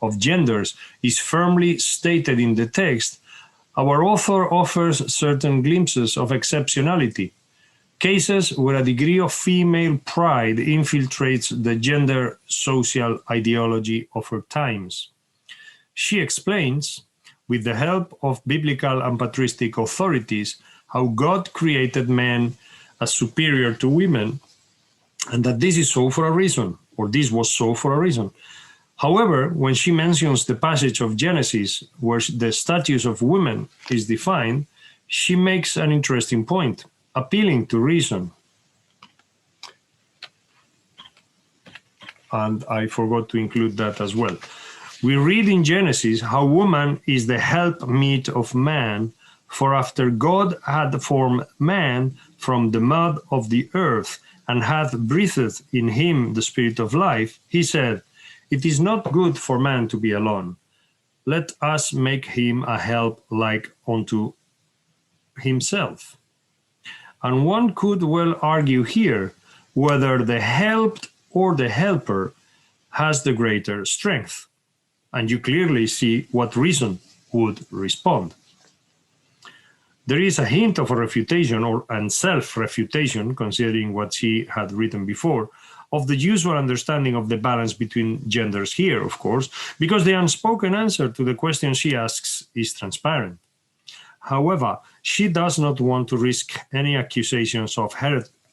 of genders, is firmly stated in the text, our author offers certain glimpses of exceptionality, cases where a degree of female pride infiltrates the gender social ideology of her times. She explains, with the help of biblical and patristic authorities, how God created men as superior to women, and that this is so for a reason, or this was so for a reason. However, when she mentions the passage of Genesis where the status of women is defined, she makes an interesting point, appealing to reason. And I forgot to include that as well. We read in Genesis how woman is the helpmeet of man, for after God had formed man from the mud of the earth and hath breathed in him the spirit of life, he said, "It is not good for man to be alone. Let us make him a help like unto himself." And one could well argue here whether the helped or the helper has the greater strength. and you clearly see what reason would respond. There is a hint of a refutation and self-refutation, considering what she had written before, of the usual understanding of the balance between genders here, of course, because the unspoken answer to the question she asks is transparent. However, she does not want to risk any accusations of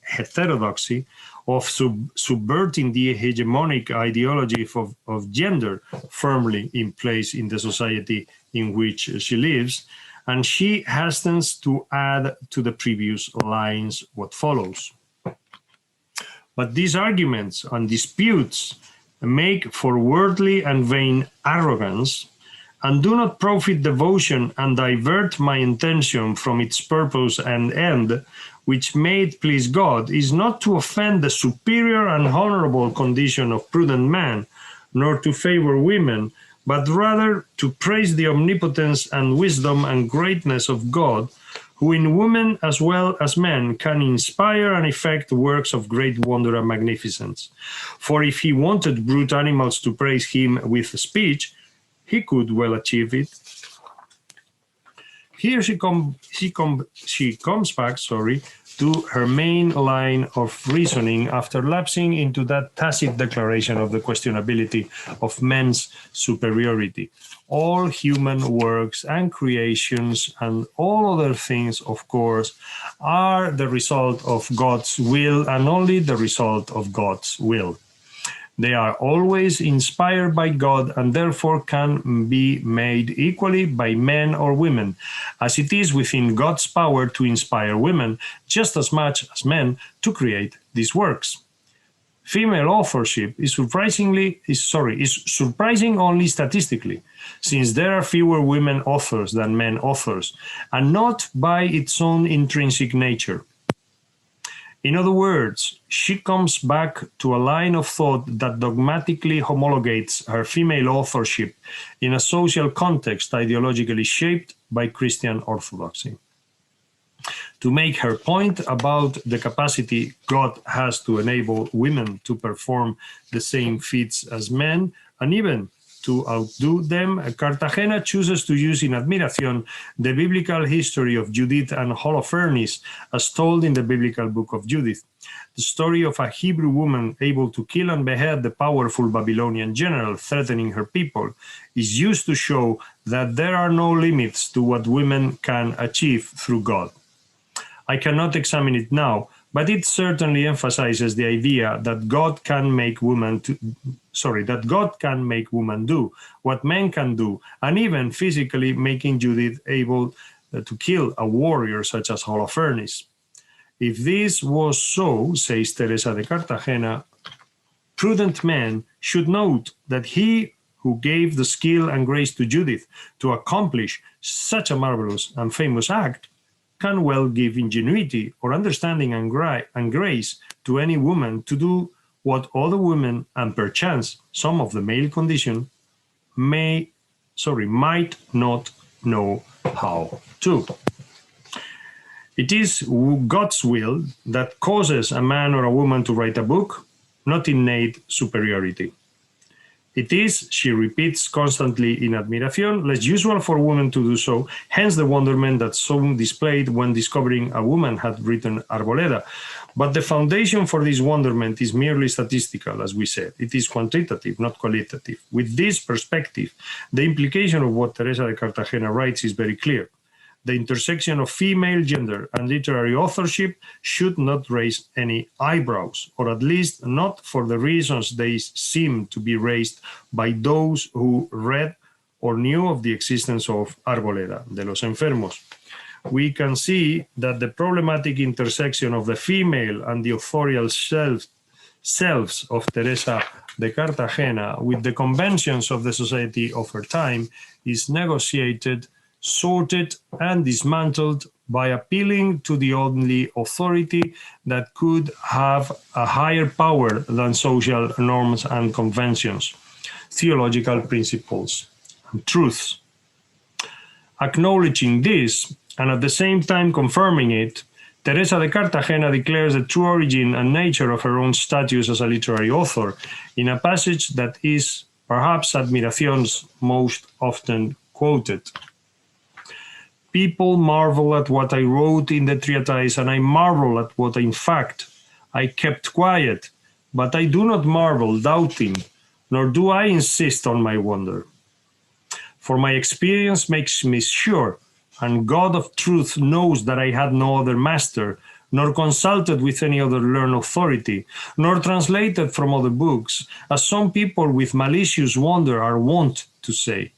heterodoxy, of subverting the hegemonic ideology of gender firmly in place in the society in which she lives, and she hastens to add to the previous lines what follows. But these arguments and disputes make for worldly and vain arrogance, and do not profit devotion and divert my intention from its purpose and end, which may it please God, is not to offend the superior and honorable condition of prudent man, nor to favor women, but rather to praise the omnipotence and wisdom and greatness of God, who in women as well as men can inspire and effect works of great wonder and magnificence. For if he wanted brute animals to praise him with speech, he could well achieve it. Here she comes back, to her main line of reasoning after lapsing into that tacit declaration of the questionability of men's superiority. All human works and creations and all other things, of course, are the result of God's will and only the result of God's will. They are always inspired by God and therefore can be made equally by men or women, as it is within God's power to inspire women just as much as men to create these works. Female authorship is surprising only statistically, since there are fewer women authors than men authors, and not by its own intrinsic nature. In other words, she comes back to a line of thought that dogmatically homologates her female authorship in a social context ideologically shaped by Christian orthodoxy. To make her point about the capacity God has to enable women to perform the same feats as men, and even to outdo them, Cartagena chooses to use in Admiración the biblical history of Judith and Holofernes as told in the biblical book of Judith. The story of a Hebrew woman able to kill and behead the powerful Babylonian general threatening her people is used to show that there are no limits to what women can achieve through God. I cannot examine it now, but it certainly emphasizes the idea that God can make women do what men can do, and even physically making Judith able to kill a warrior such as Holofernes. If this was so, says Teresa de Cartagena, prudent men should note that he who gave the skill and grace to Judith to accomplish such a marvelous and famous act can well give ingenuity or understanding and grace to any woman to do what other women, and perchance some of the male condition, might not know how to. It is God's will that causes a man or a woman to write a book, not innate superiority. It is, she repeats constantly in Admiración, less usual for women to do so, hence the wonderment that soon displayed when discovering a woman had written Arboleda. But the foundation for this wonderment is merely statistical, as we said. It is quantitative, not qualitative. With this perspective, the implication of what Teresa de Cartagena writes is very clear. The intersection of female gender and literary authorship should not raise any eyebrows, or at least not for the reasons they seem to be raised by those who read or knew of the existence of Arboleda, de los Enfermos. We can see that the problematic intersection of the female and the authorial selves of Teresa de Cartagena with the conventions of the society of her time is negotiated, sorted and dismantled by appealing to the only authority that could have a higher power than social norms and conventions, theological principles and truths. Acknowledging this, and at the same time confirming it, Teresa de Cartagena declares the true origin and nature of her own status as a literary author in a passage that is perhaps Admiración's most often quoted. People marvel at what I wrote in the treatise, and I marvel at what in fact I kept quiet, but I do not marvel doubting, nor do I insist on my wonder. For my experience makes me sure, and God of truth knows that I had no other master, nor consulted with any other learned authority, nor translated from other books, as some people with malicious wonder are wont to say.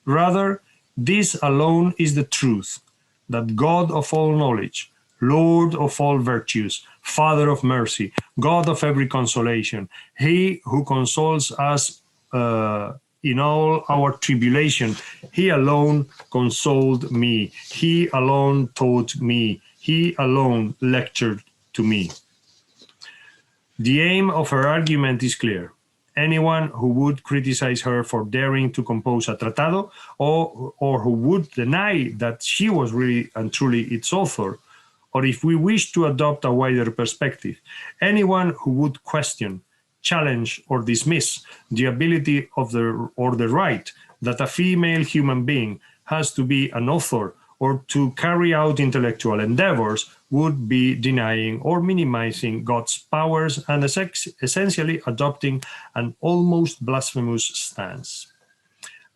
Rather, this alone is the truth, that God of all knowledge, Lord of all virtues, Father of mercy, God of every consolation, He who consoles us in all our tribulation, He alone consoled me, He alone taught me, He alone lectured to me. The aim of her argument is clear. Anyone who would criticize her for daring to compose a tratado, or who would deny that she was really and truly its author, or if we wish to adopt a wider perspective, anyone who would question, challenge, or dismiss the ability of or the right that a female human being has to be an author or to carry out intellectual endeavors would be denying or minimizing God's powers and essentially adopting an almost blasphemous stance.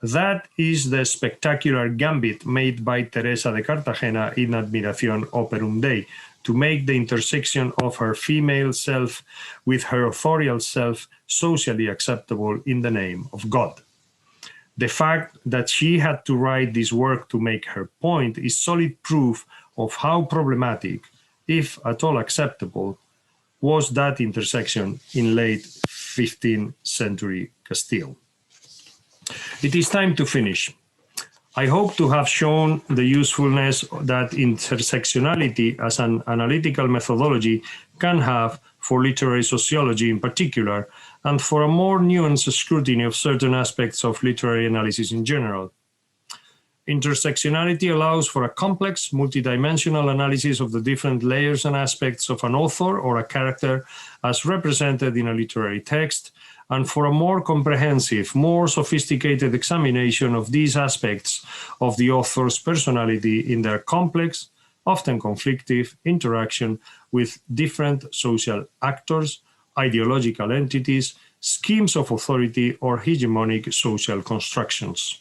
That is the spectacular gambit made by Teresa de Cartagena in Admiración Operum Dei, to make the intersection of her female self with her authorial self socially acceptable in the name of God. The fact that she had to write this work to make her point is solid proof of how problematic, if at all acceptable, was that intersection in late 15th century Castile. It is time to finish. I hope to have shown the usefulness that intersectionality as an analytical methodology can have for literary sociology in particular, and for a more nuanced scrutiny of certain aspects of literary analysis in general. Intersectionality allows for a complex, multidimensional analysis of the different layers and aspects of an author or a character as represented in a literary text, and for a more comprehensive, more sophisticated examination of these aspects of the author's personality in their complex, often conflictive interaction with different social actors, ideological entities, schemes of authority, or hegemonic social constructions.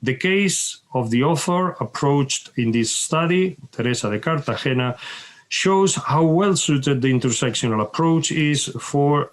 The case of the author approached in this study, Teresa de Cartagena, shows how well suited the intersectional approach is for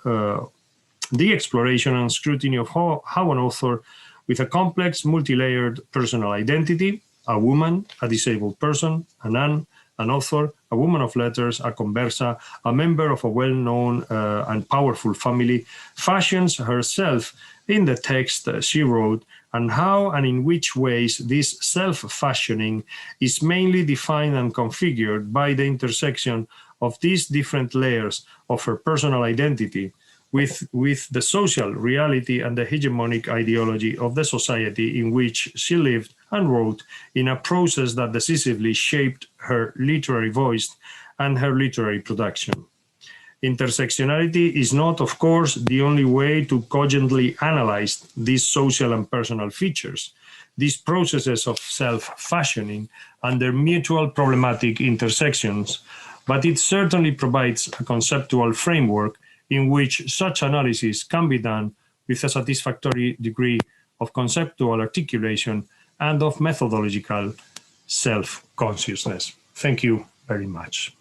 the exploration and scrutiny of how an author with a complex, multi-layered personal identity, a woman, a disabled person, a nun, an author, a woman of letters, a conversa, a member of a well-known and powerful family, fashions herself in the text she wrote, and how and in which ways this self-fashioning is mainly defined and configured by the intersection of these different layers of her personal identity with the social reality and the hegemonic ideology of the society in which she lived and wrote, in a process that decisively shaped her literary voice and her literary production. Intersectionality is not, of course, the only way to cogently analyze these social and personal features, these processes of self-fashioning and their mutual problematic intersections, but it certainly provides a conceptual framework in which such analysis can be done with a satisfactory degree of conceptual articulation and of methodological self-consciousness. Thank you very much.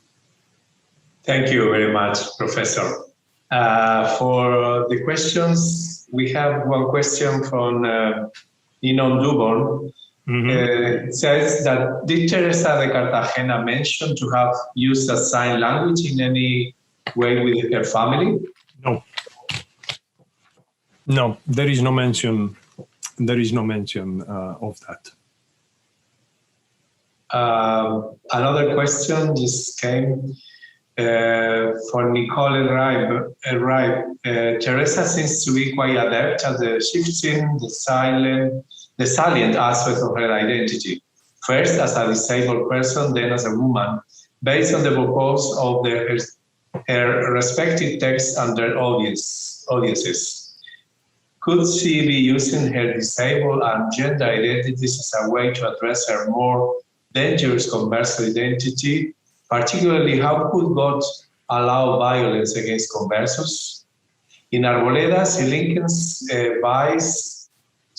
Thank you very much, Professor. For the questions, we have one question from Inon Dubon. It says that, did Teresa de Cartagena mention to have used a sign language in any way with her family? No. No, there is no mention. There is no mention of that. Another question just came for Nicole Ribe. Teresa seems to be quite adept at the shifting, the salient aspects of her identity. First as a disabled person, then as a woman, based on the purpose of her respective texts and their audiences. Could she be using her disabled and gender identities as a way to address her more dangerous converso identity? Particularly, how could God allow violence against conversos? In Arboleda, she links vice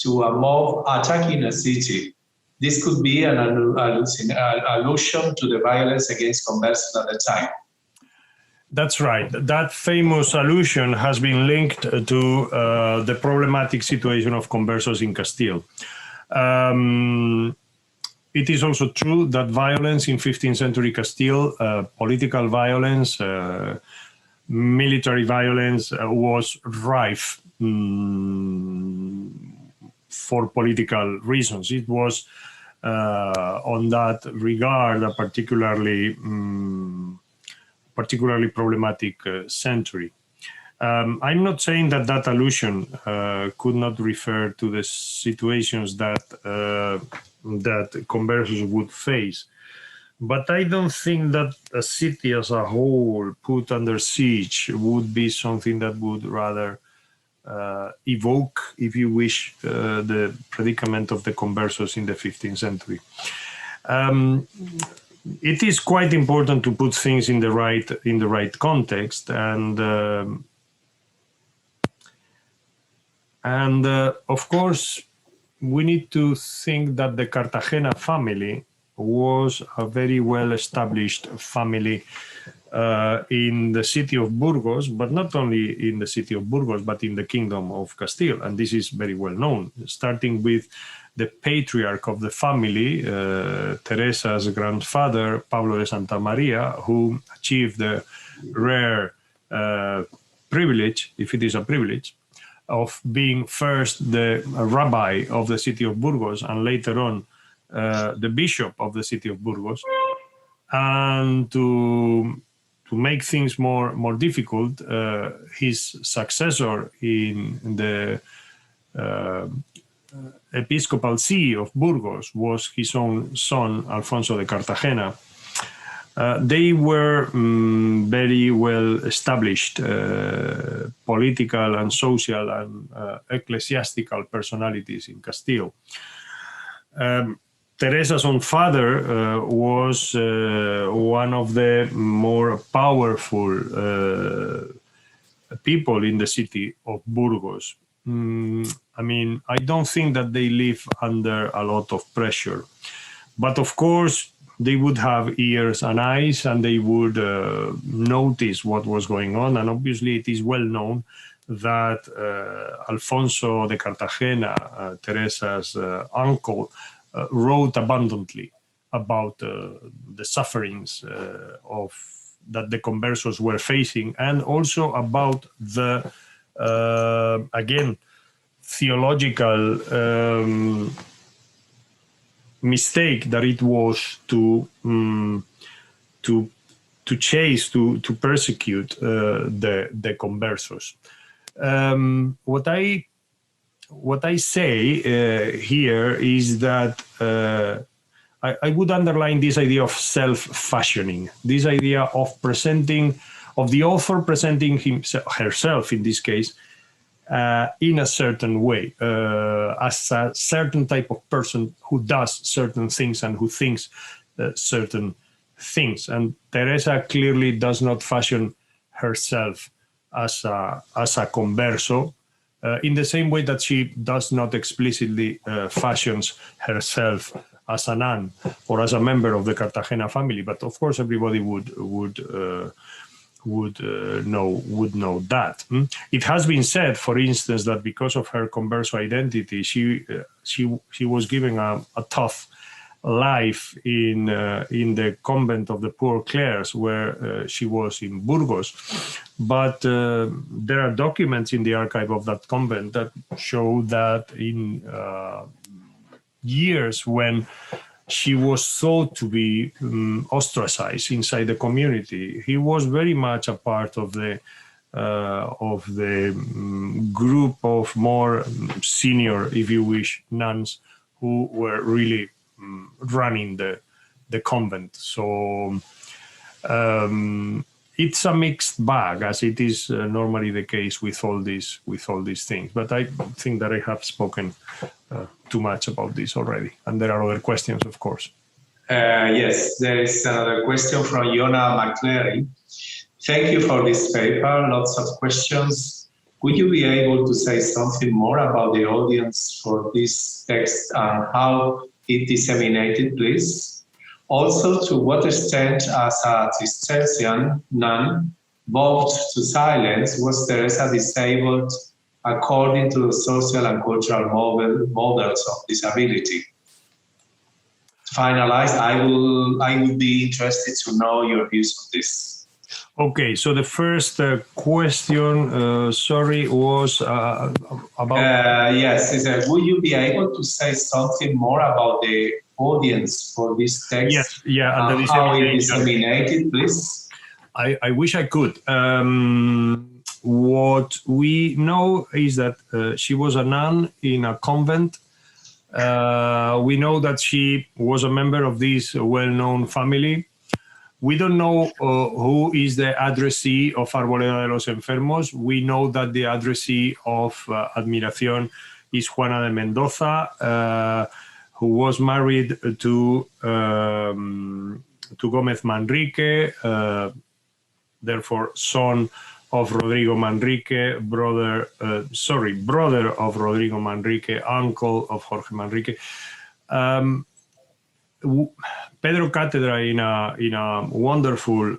to a mob attacking a city. This could be an allusion to the violence against conversos at the time. That's right. That famous allusion has been linked to the problematic situation of conversos in Castile. It is also true that violence in 15th century Castile, political violence, military violence was rife for political reasons. It was, on that regard, a particularly problematic century. I'm not saying that that allusion could not refer to the situations that that conversos would face, but I don't think that a city as a whole put under siege would be something that would rather evoke, if you wish, the predicament of the conversos in the 15th century. It is quite important to put things in the right context, and of course, we need to think that the Cartagena family was a very well-established family in the city of Burgos, but not only in the city of Burgos, but in the Kingdom of Castile. And this is very well known, starting with the patriarch of the family, Teresa's grandfather, Pablo de Santa Maria, who achieved the rare privilege, if it is a privilege, of being first the rabbi of the city of Burgos and later on the bishop of the city of Burgos. And to make things more difficult, his successor in the episcopal see of Burgos was his own son, Alfonso de Cartagena. They were very well established political and social and ecclesiastical personalities in Castile. Teresa's own father was one of the more powerful people in the city of Burgos. I mean, I don't think that they live under a lot of pressure, but of course they would have ears and eyes, and they would notice what was going on. And obviously it is well known that Alfonso de Cartagena, Teresa's uncle, wrote abundantly about the sufferings that the conversos were facing, and also about the again theological mistake that it was to chase, to persecute the conversos. What I say here is that I would underline this idea of self-fashioning, this idea of the author presenting herself in this case in a certain way, as a certain type of person who does certain things and who thinks certain things. And Teresa clearly does not fashion herself as a converso, in the same way that she does not explicitly fashions herself as a nun or as a member of the Cartagena family. But of course, everybody would know that. It has been said, for instance, that because of her converso identity, she was given a tough life in the convent of the Poor Clares, where she was in Burgos. But there are documents in the archive of that convent that show that in years when she was thought to be ostracized inside the community, he was very much a part of the group of more senior, if you wish, nuns who were really running the convent. So it's a mixed bag, as it is normally the case with all these things. But I think that I have spoken too much about this already, and there are other questions, of course. Yes, there is another question from Yona McCleary. Thank you for this paper. Lots of questions. Would you be able to say something more about the audience for this text and how it disseminated, please? Also, to what extent, as a Cistercian nun, moved to silence, was Teresa disabled according to the social and cultural models of disability? To finalize, I would be interested to know your views on this. Okay, so the first question, was about... Yes, would you be able to say something more about the audience for this text? Yes, yeah, and how it disseminated, please? I wish I could. What we know is that she was a nun in a convent. We know that she was a member of this well-known family. We don't know who is the addressee of Arboleda de los Enfermos. We know that the addressee of Admiración is Juana de Mendoza, who was married to Gómez Manrique, therefore son of Rodrigo Manrique, brother of Rodrigo Manrique, uncle of Jorge Manrique. Pedro Cátedra, in a wonderful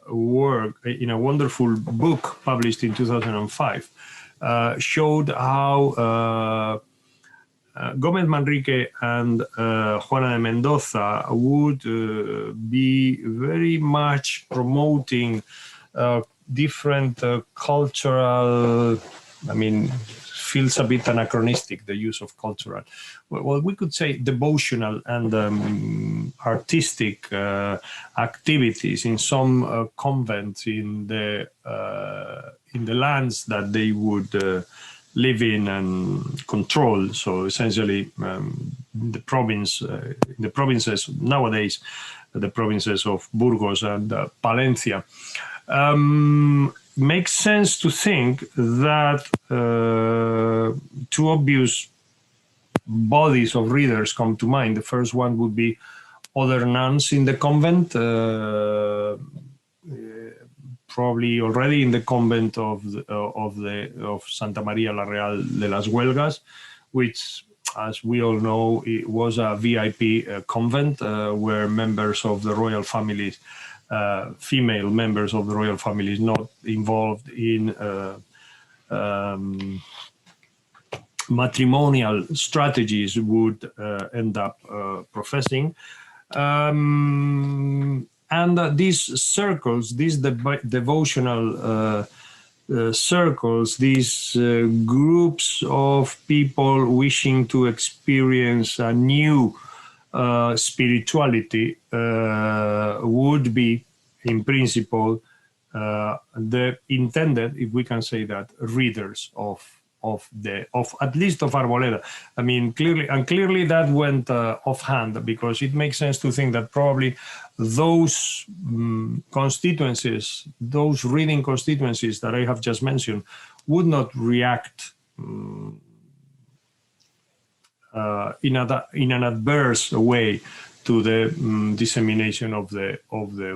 work, in a wonderful book published in 2005, showed how Gómez Manrique and Juana de Mendoza would be very much promoting different cultural, feels a bit anachronistic, the use of cultural. Well, we could say devotional and artistic activities in some convents in the lands that they would live in and control. So essentially, the provinces nowadays, the provinces of Burgos and Palencia. Makes sense to think that two obvious bodies of readers come to mind. The first one would be other nuns in the convent, probably already in the convent of Santa María la Real de las Huelgas, which, as we all know, it was a VIP convent where members of the royal families, female members of the royal families, not involved in matrimonial strategies, would end up professing. And these circles, these devotional circles, these groups of people wishing to experience a new spirituality would be, in principle, the intended, if we can say that, readers of at least of Arboleda. Clearly that went offhand, because it makes sense to think that probably those constituencies, those reading constituencies that I have just mentioned, would not react in an adverse way to the dissemination of the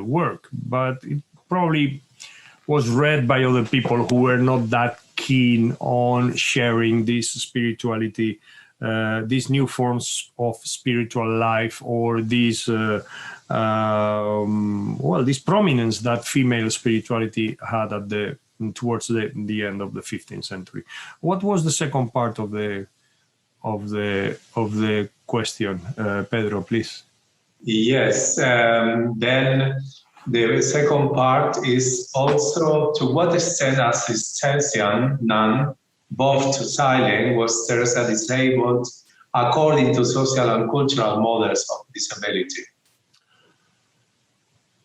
work, but it probably was read by other people who were not that keen on sharing this spirituality, these new forms of spiritual life, or this this prominence that female spirituality had towards the end of the 15th century. What was the second part of the question, Pedro, please? Yes, then the second part is also, to what extent as Cistercian nun, both to silent, was Teresa disabled according to social and cultural models of disability?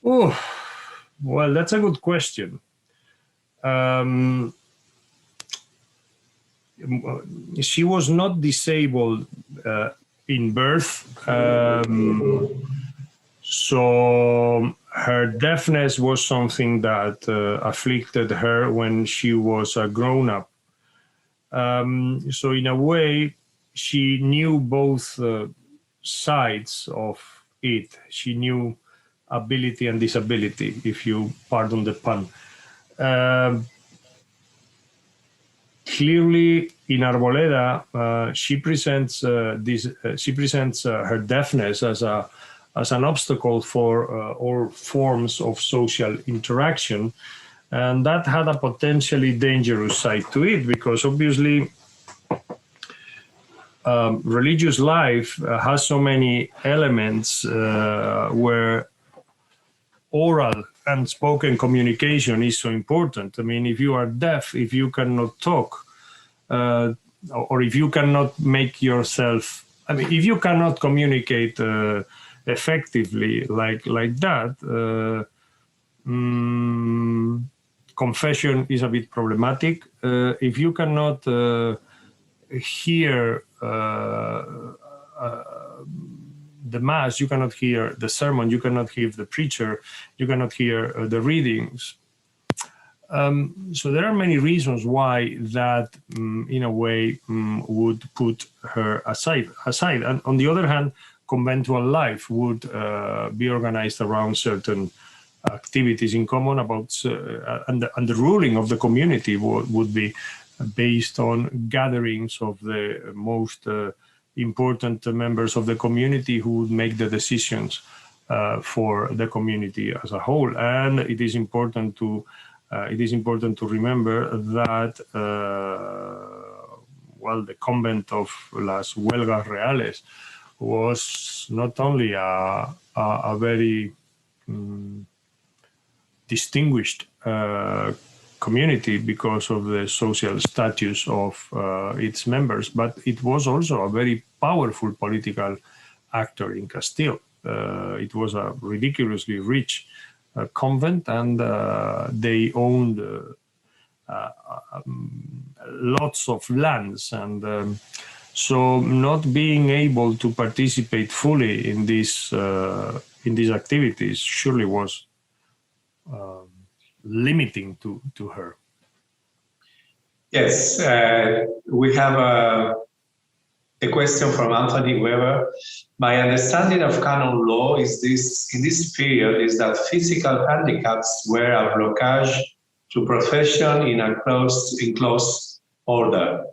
Oh, well, that's a good question. She was not disabled in birth, so her deafness was something that afflicted her when she was a grown-up. So in a way, she knew both sides of it. She knew ability and disability, if you pardon the pun. Clearly, in Arboleda, she presents her deafness as an obstacle for all forms of social interaction, and that had a potentially dangerous side to it, because obviously religious life has so many elements where oral and spoken communication is so important. I mean, if you are deaf, if you cannot talk, or if you cannot make yourself, I mean, if you cannot communicate effectively like that, confession is a bit problematic. If you cannot hear the mass, you cannot hear the sermon, you cannot hear the preacher, you cannot hear the readings. So there are many reasons why that, in a way, would put her aside. And on the other hand, conventual life would be organized around certain activities in common about, and the ruling of the community would be based on gatherings of the most important members of the community who would make the decisions for the community as a whole. And it is important to remember that the convent of Las Huelgas Reales was not only a very distinguished community because of the social status of its members, but it was also a very powerful political actor in Castile. It was a ridiculously rich convent, and they owned lots of lands, and so not being able to participate fully in these activities surely was limiting to her. Yes, we have a question from Anthony Weber. My understanding of canon law is in this period is that physical handicaps were a blockage to profession in close order.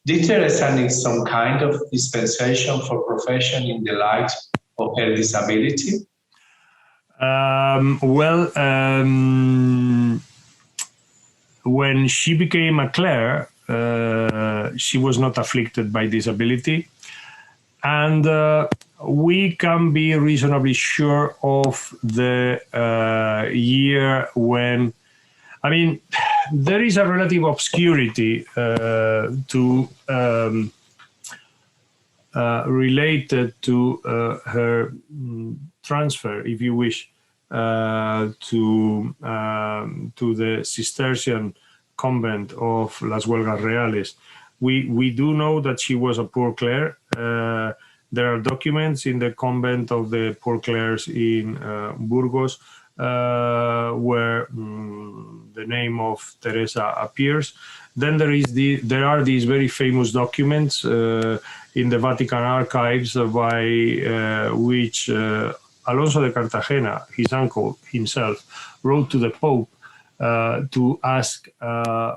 Did Teresa need some kind of dispensation for profession in the light of her disability? When she became a clerk, she was not afflicted by disability, and we can be reasonably sure of the year when, I mean, there is a relative obscurity related to her transfer, if you wish, to the Cistercian convent of Las Huelgas Reales. We do know that she was a poor clerk. There are documents in the convent of the poor clerks in Burgos where the name of Teresa appears. Then there are these very famous documents in the Vatican archives by which Alonso de Cartagena, his uncle himself, wrote to the Pope to ask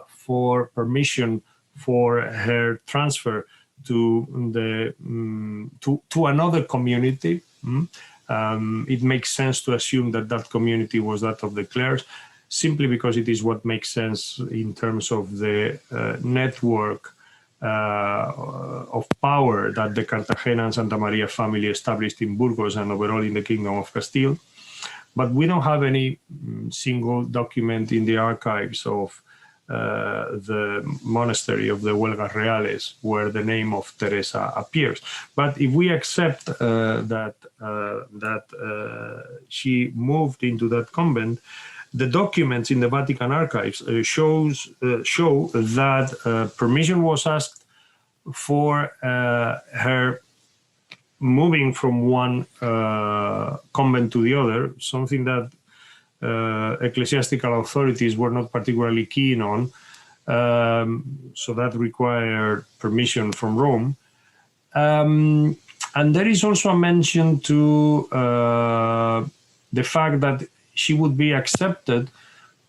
for permission for her transfer to another community. It makes sense to assume that community was that of the clerks, simply because it is what makes sense in terms of the network of power that the Cartagena and Santa Maria family established in Burgos and overall in the Kingdom of Castile. But we don't have any single document in the archives of the monastery of the Huelgas Reales where the name of Teresa appears. But if we accept that she moved into that convent, the documents in the Vatican archives show that permission was asked for her moving from one convent to the other, something that ecclesiastical authorities were not particularly keen on. So that required permission from Rome. And there is also a mention to the fact that she would be accepted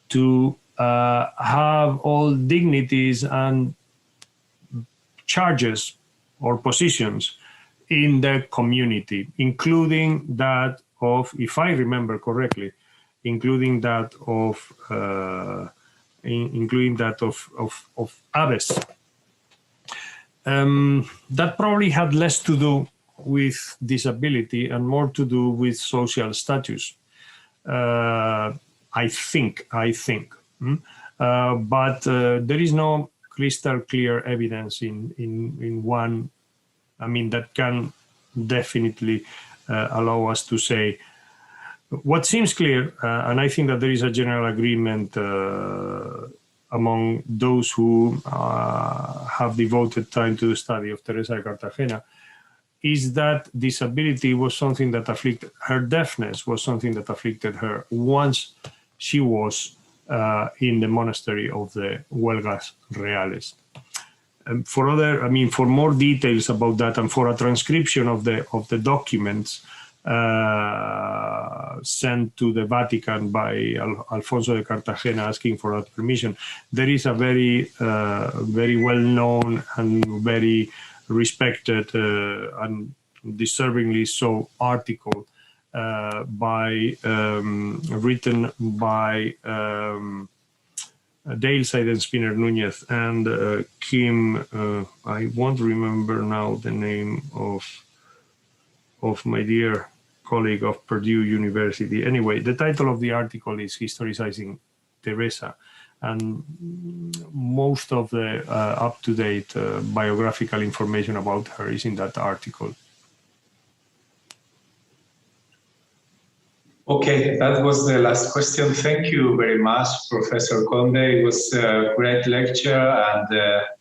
to have all dignities and charges or positions in the community, including that of, if I remember correctly, including that of abbess. That probably had less to do with disability and more to do with social status. I think. But there is no crystal clear evidence in one, I mean, that can definitely allow us to say. What seems clear, and I think that there is a general agreement among those who have devoted time to the study of Teresa de Cartagena, is that disability was something that afflicted her, deafness was something that afflicted her once she was in the monastery of the Huelgas Reales. For more details about that and for a transcription of the documents sent to the Vatican by Alfonso de Cartagena asking for that permission, there is a very well-known and very respected and disturbingly so article written by Dale Seidenspinner Nunez and Kim, I won't remember now the name of my dear colleague of Purdue University. Anyway, the title of the article is Historicizing Teresa, and most of the up-to-date biographical information about her is in that article. Okay, that was the last question. Thank you very much, Professor Conde. It was a great lecture and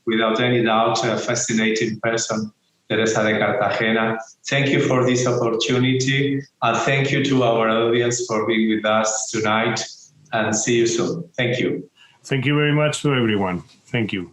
without any doubt, a fascinating person, Teresa de Cartagena. Thank you for this opportunity, and thank you to our audience for being with us tonight, and see you soon. Thank you. Thank you very much to everyone. Thank you.